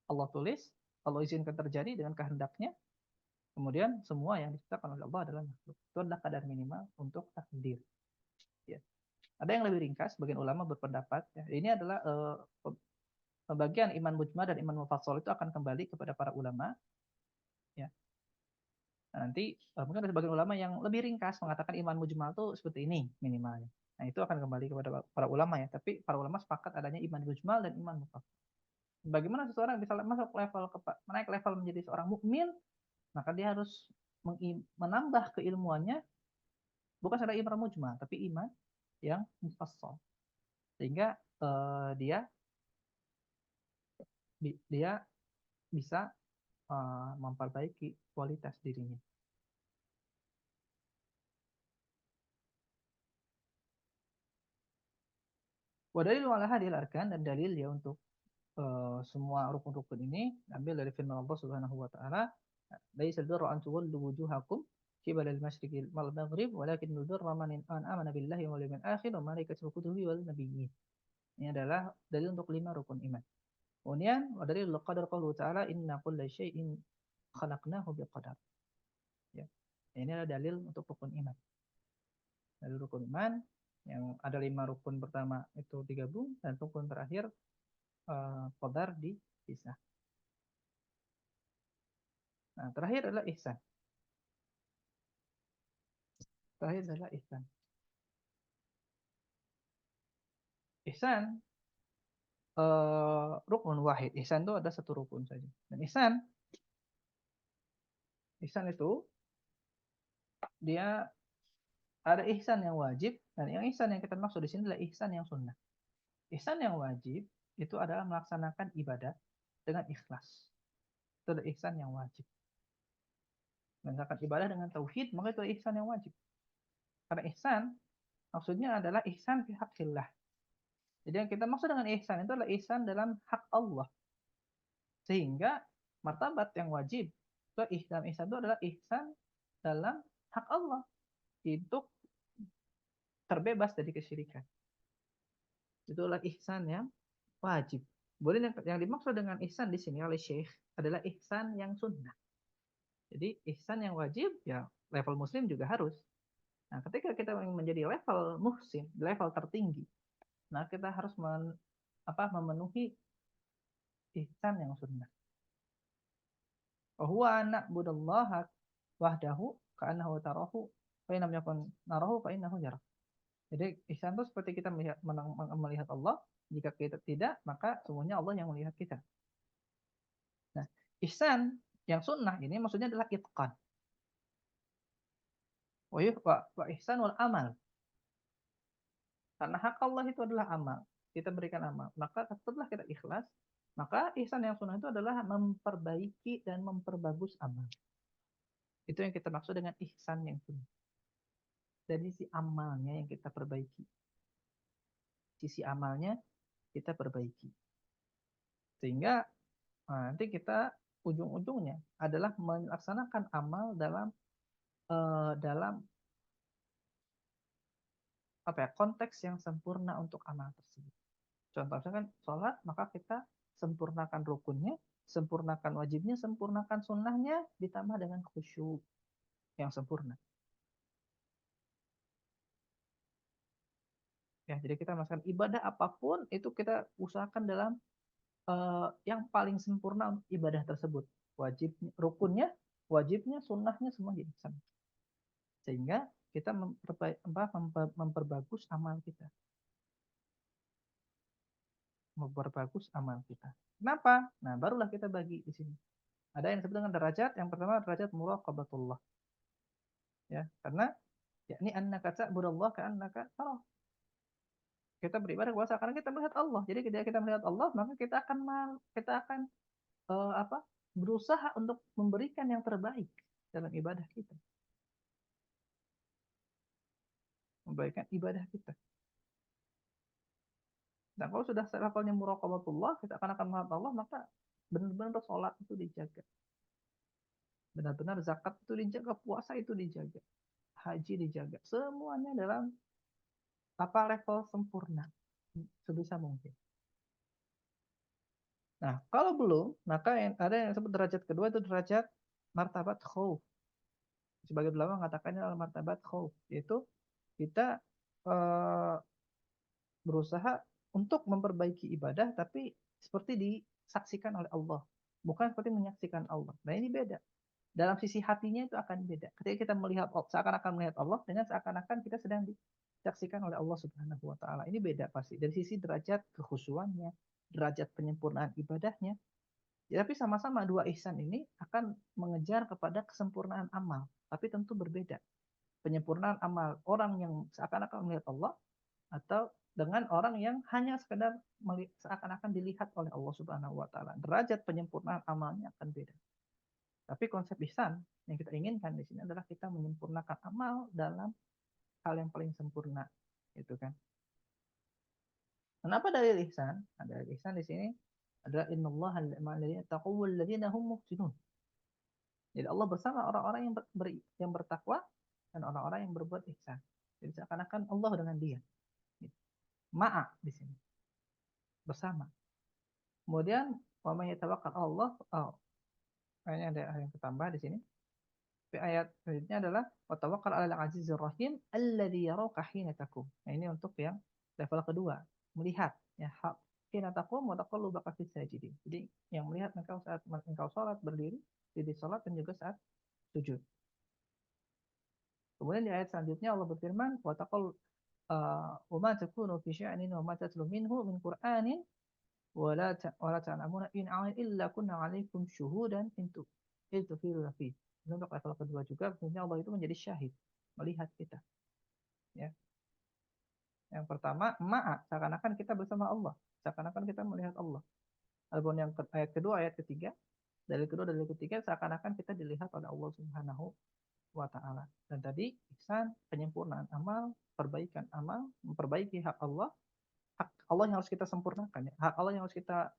Allah tulis, Allah izinkan terjadi dengan kehendaknya. Kemudian semua yang diciptakan oleh Allah adalah makhluk. Itu adalah kadar minimal untuk takdir. Ya. Ada yang lebih ringkas, bagian ulama berpendapat. Ya, ini adalah pembagian iman mujmal dan iman mufassal itu akan kembali kepada para ulama. Ya. Nah, nanti mungkin ada sebagian ulama yang lebih ringkas mengatakan iman mujmal itu seperti ini minimalnya. Nah, itu akan kembali kepada para ulama ya. Tapi para ulama sepakat adanya iman mujmal dan iman mufassal. Bagaimana seseorang bisa masuk level naik level menjadi seorang mukmin, maka dia harus menambah keilmuannya bukan secara iman mujmal, tapi iman yang mufassal. Sehingga dia dia bisa memperbaiki kualitas dirinya. Wadalil ala hadil arkan, dan dalil ya untuk semua rukun-rukun ini ambil dari firman Allah Subhanahu wa taala, laisal birra an tuwallu wujuhakum qibala al-masyriqi wal maghrib walakinnal birra man amana billahi wal yawmil akhir wa malaikatihi wa kutubihi wal nabiyyin. Ini adalah dalil untuk 5 rukun iman. Kemudian dalil qadar qaulu ta'ala inna kulla syai'in khalaqnahu biqadar. Ya. Ini adalah dalil untuk rukun iman. Dalil rukun iman yang ada 5 rukun pertama itu digabung, dan rukun terakhir qadar dipisah. Nah, terakhir adalah ihsan. Terakhir adalah ihsan. Ihsan rukun wahid. Ihsan itu ada satu rukun saja. Dan ihsan itu dia ada ihsan yang wajib, dan yang ihsan yang kita maksud di sini adalah ihsan yang sunnah. Ihsan yang wajib itu adalah melaksanakan ibadah dengan ikhlas. Itu adalah ihsan yang wajib. Melaksanakan ibadah dengan tauhid, maka itu adalah ihsan yang wajib. Karena ihsan maksudnya adalah ihsan fi haqqillah. Jadi yang kita maksud dengan ihsan itu adalah ihsan dalam hak Allah. Sehingga martabat yang wajib dalam ihsan itu adalah ihsan dalam hak Allah untuk terbebas dari kesyirikan. Itulah ihsan yang wajib. Boleh yang dimaksud dengan ihsan di sini oleh Syekh adalah ihsan yang sunnah. Jadi ihsan yang wajib ya level muslim juga harus. Nah, ketika kita ingin menjadi level muhsin, level tertinggi, nah kita harus memenuhi ihsan yang sunnah. Wa huwa na'budallaha wahdahu ka'annahu tarahu fa in lam yakun narahu fa innahu yarah. Jadi ihsan itu seperti kita melihat Allah, jika kita tidak maka sungguhnya Allah yang melihat kita. Nah, ihsan yang sunnah ini maksudnya adalah itqan. Wa ihsanul amal. Karena hak Allah itu adalah amal. Kita berikan amal. Maka setelah kita ikhlas, maka ihsan yang sunnah itu adalah memperbaiki dan memperbagus amal. Itu yang kita maksud dengan ihsan yang sunnah. Dari sisi amalnya yang kita perbaiki. Sisi amalnya kita perbaiki. Sehingga nanti kita ujung-ujungnya adalah melaksanakan amal dalam konteks yang sempurna untuk amal tersebut. Contoh misalkan sholat, maka kita sempurnakan rukunnya, sempurnakan wajibnya, sempurnakan sunnahnya, ditambah dengan khusyuk yang sempurna. Ya, jadi kita melaksanakan ibadah apapun itu kita usahakan dalam yang paling sempurna ibadah tersebut. Wajib, rukunnya, wajibnya, sunnahnya semua jadi sama. Sehingga kita memperbagus amal kita. Memperbagus amal kita. Kenapa? Nah, barulah kita bagi di sini. Ada yang disebut dengan derajat. Yang pertama derajat muraqabatullah. Ya, karena yakni annaka ta'budallah ka'annaka tarah. Kita beribadah kepada karena kita melihat Allah. Jadi ketika kita melihat Allah, maka kita akan apa? Berusaha untuk memberikan yang terbaik dalam ibadah kita. Memberikan ibadah kita. Nah, kalau sudah levelnya muraqabatullah, kita akan melihat Allah, maka benar-benar sholat itu dijaga. Benar-benar zakat itu dijaga, puasa itu dijaga, haji dijaga. Semuanya dalam apa level sempurna sebisa mungkin. Nah, kalau belum, maka ada yang disebut derajat kedua itu derajat martabat khauf. Sebagai ulama mengatakannya adalah martabat khauf, yaitu kita eh, berusaha untuk memperbaiki ibadah tapi seperti disaksikan oleh Allah, bukan seperti menyaksikan Allah. Nah, ini beda. Dalam sisi hatinya itu akan beda. Ketika kita melihat seakan-akan melihat Allah dengan seakan-akan kita sedang disaksikan oleh Allah Subhanahu wa taala. Ini beda pasti dari sisi derajat kekhusyuannya, derajat penyempurnaan ibadahnya. Ya, tapi sama-sama dua ihsan ini akan mengejar kepada kesempurnaan amal, tapi tentu berbeda. Penyempurnaan amal orang yang seakan-akan melihat Allah atau dengan orang yang hanya sekedar seakan-akan dilihat oleh Allah Subhanahu wa taala. Derajat penyempurnaan amalnya akan beda. Tapi konsep ihsan yang kita inginkan di sini adalah kita menyempurnakan amal dalam hal yang paling sempurna, gitu kan. Kenapa dalil ihsan? Nah, dalil ihsan di sini adalah innallaha ma'al taqwa walladzina hum muhsinun. Jadi Allah bersama orang-orang yang bertakwa dan orang-orang yang berbuat ihsan. Jadi seakan-akan Allah dengan dia. Ma'a di sini bersama. Kemudian wa may yatawakkal Allah, oh, kayaknya ada yang ketambah di sini. Ayat selanjutnya adalah wa tawakkal 'alal 'azizir rahim alladzi yaraka hina taqum. Nah, ini untuk yang level kedua, melihat ya hina taqum wa taqallubaka fis sajidin. Jadi yang melihat engkau saat engkau salat berdiri, di salat dan juga saat sujud. Kemudian di ayat selanjutnya Allah berfirman wa taqul wa ma takunu fi sya'nin wa ma tatlu minhu min qur'anin wa la ta'lamuna in illa kunna 'alaikum syuhudan itu firu fi. Untuk level kedua juga sebenarnya Allah itu menjadi syahid, melihat kita, ya. Yang pertama ma'a, seakan-akan kita bersama Allah, seakan-akan kita melihat Allah. Adapun yang ayat kedua, ayat ketiga, dari ketiga seakan-akan kita dilihat oleh Allah Subhanahu wa taala. Dan tadi ihsan, penyempurnaan amal, perbaikan amal, memperbaiki hak Allah yang harus kita sempurnakan, ya. Hak Allah yang harus kita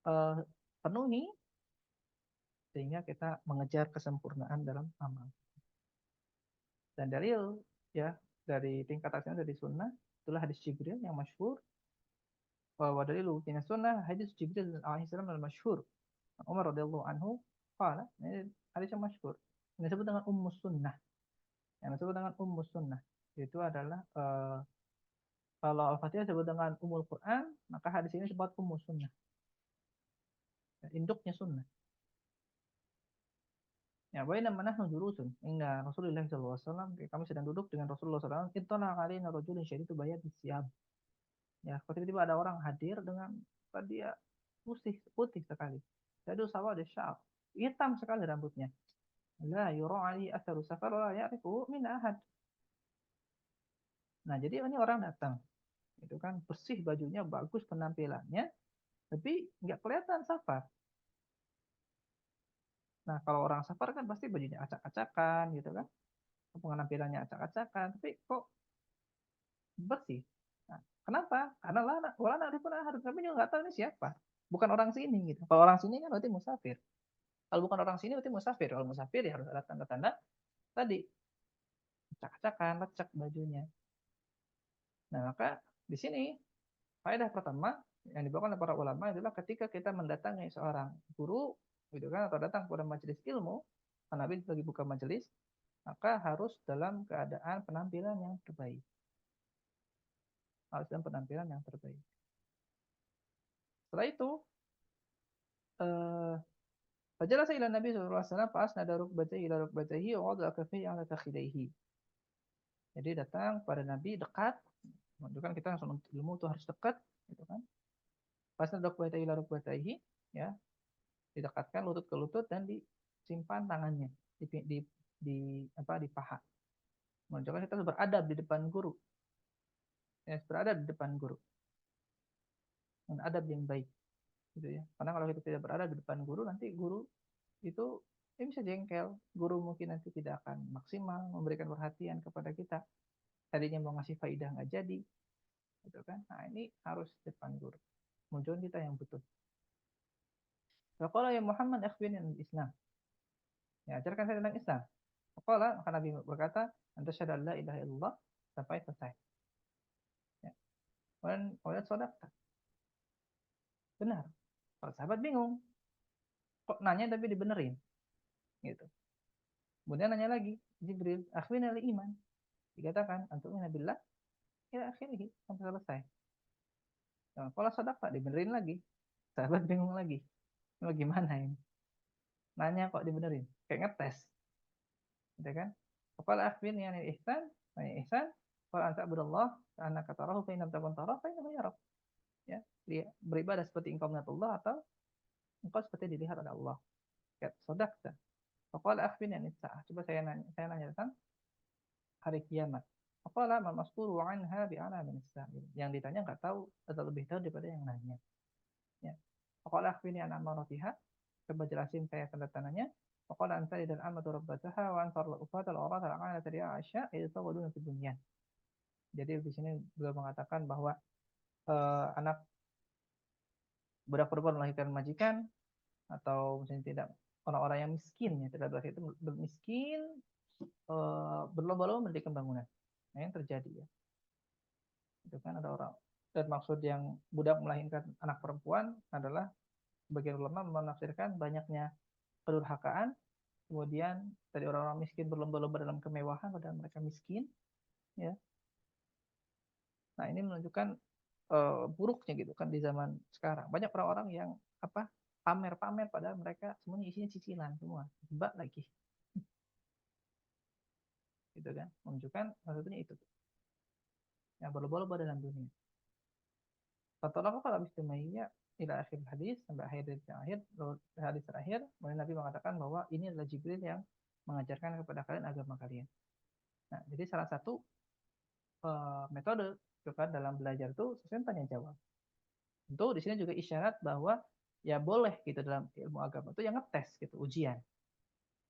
uh, penuhi sehingga kita mengejar kesempurnaan dalam amal. Dan dalil ya dari tingkat asalnya dari sunnah itulah hadis Jibril yang masyhur. Wa dalilu min sunnah hadis Jibril alaihi salam al masyhur. Umar radhiyallahu anhu qala, ini hadis yang masyhur. Ini disebut dengan ummus sunnah. Yang disebut dengan ummus sunnah itu adalah kalau Al-Fatihah disebut dengan umul Quran, maka hadis ini disebut ummus sunnah. Induknya sunnah. Ya, baina manahnu jurusun. Inna Rasulullah sallallahu alaihi wasallam, kami sedang duduk dengan Rasulullah sallallahu alaihi wasallam, ittala alaina rajulun syadidu bayadi siyab. Ya, tiba-tiba ada orang hadir dengan dia putih putih sekali. Jadi sawad sya'ab. Hitam sekali rambutnya. La yura ali atharu safar la ya'rifu min ahad. Nah, jadi ini orang datang. Itu kan bersih bajunya, bagus penampilannya, tapi nggak kelihatan safar. Nah, kalau orang safar kan pasti bajunya acak-acakan gitu kan. Penampilannya acak-acakan, tapi kok bersih. Nah, kenapa? Karena walana arifun ahad, kami juga nggak tahu ini siapa. Bukan orang sini gitu. Kalau orang sini kan berarti musafir. Kalau bukan orang sini berarti musafir. Kalau musafir ya harus ada tanda-tanda tadi, acak-acakan, lecek bajunya. Nah, maka di sini faedah pertama yang dibawakan oleh para ulama adalah ketika kita mendatangi seorang guru gitu kan atau datang pada majelis ilmu, Nabi lagi buka majelis, maka harus dalam keadaan penampilan yang terbaik. harus dalam penampilan yang terbaik. Setelah itu, eh, fajalasa ila Nabi sallallahu alaihi wasallam fa asnada rukbatayhi ila rukbatayhi wa wada'a kaffayhi ala fakhidaihi. Jadi datang pada Nabi dekat, menunjukkan kita langsung untuk ilmu itu harus dekat, gitu kan. Fa asnada rukbatayhi ila rukbatayhi, ya, didekatkan lutut ke lutut dan disimpan tangannya di apa di paha. Menunjukkan kita harus beradab di depan guru, ya, beradab di depan guru, dengan adab yang baik, gitu ya. Karena kalau kita tidak beradab di depan guru, nanti guru itu ya bisa jengkel, guru mungkin nanti tidak akan maksimal memberikan perhatian kepada kita, tadinya mau ngasih faidah nggak jadi, gitu kan. Nah ini harus depan guru, munculkan kita yang butuh. Faqala ya Muhammad akhbirni an Islam, ya ajarkan saya tentang Islam. Faqala, maka Nabi berkata, anta syahadu an la ilaha illallah, sampai selesai, ya. Kemudian sodakta, benar. Kalau sahabat bingung, kok nanya tapi dibenerin, gitu. Kemudian nanya lagi, Jibril akhbirni al iman, dikatakan antu'mina billah ila akhirih, sampai selesai. Nah, kalau sodakta dibenerin lagi, sahabat bingung lagi, ini gimana ini, nanya kok dibenerin, kayak ngetes, gitu kan. Qala akhbirni anil ihsan, nanya ihsan, qala anta abudallah ka'annaka tarahu fa in lam takun tarahu fa innahu yarak. Ya, dia beribadah seperti engkau melihat Allah atau engkau seperti dilihat oleh Allah. Ya, sodakta. Qala akhbirni anis sa'ah, coba saya nanya tentang hari kiamat. Qala ma mas'ulu anha bi'ala min as-sa'il, yang ditanya nggak tahu atau lebih tahu daripada yang nanya, ya. Qala akhbirni an amaratiha, coba jelasin saya tanda-tandanya. Qala an talidal amatu rabbataha wa an tarla ufata al-awrata al-'alata ri'a'asya idza tawaduna fid dunya. Jadi di sini beliau mengatakan bahwa anak budak perempuan melahirkan majikan, atau misalnya tidak, orang-orang yang miskin, ya tidak berarti itu miskin, berlomba-lomba mendirikan bangunan. Nah, yang terjadi, ya, itu kan ada orang, dan maksud yang budak melahirkan anak perempuan adalah sebagian ulama menafsirkan banyaknya kedurhakaan, kemudian dari orang-orang miskin berlomba-lomba dalam kemewahan padahal mereka miskin, ya. Nah ini menunjukkan buruknya, gitu kan, di zaman sekarang banyak orang-orang yang apa, pamer-pamer padahal mereka semuanya isinya cicilan semua, mbak lagi, gitu kan, menunjukkan maksudnya itu yang berlomba-lomba dalam dunia. Fatolaka kalau habis Umayyah ila akhir hadis, sampai akhir hadis terakhir, kemudian Nabi mengatakan bahwa ini adalah Jibril yang mengajarkan kepada kalian agama kalian. Nah, jadi salah satu metode, gitu kan, dalam belajar itu sistem tanya jawab. Tentu di sini juga isyarat bahwa ya boleh gitu dalam ilmu agama itu yang ngetes, gitu, ujian,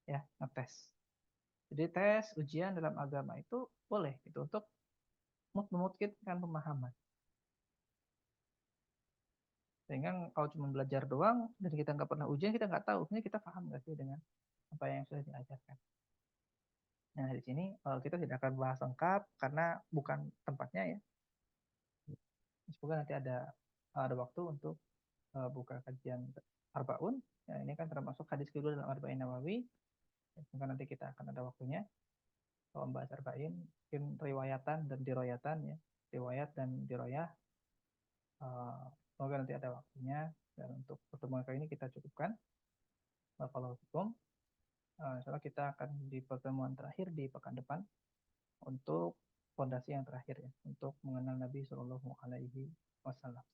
ya, ngetes. Jadi tes ujian dalam agama itu boleh gitu untuk memungkinkan pemahaman. Sehingga kalau cuma belajar doang dan kita nggak pernah ujian, kita nggak tahu sebenarnya kita paham nggak sih dengan apa yang sudah diajarkan. Nah di sini kita tidak akan bahas lengkap karena bukan tempatnya, ya. Semoga nanti ada waktu untuk buka kajian Arbaun. Ya, ini kan termasuk hadis kedua dalam Arba'in Nawawi. Semoga nanti kita akan ada waktunya kalau membahas Arba'in, mungkin riwayatan dan diroyatan, ya, riwayat dan diroyah. Semoga nanti ada waktunya, dan untuk pertemuan kali ini kita cukupkan. Barakallahu fikum. Insya Allah kita akan di pertemuan terakhir di pekan depan untuk fondasi yang terakhir, ya, untuk mengenal Nabi Shallallahu Alaihi Wasallam.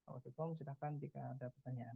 Kalau silakan jika ada pertanyaan.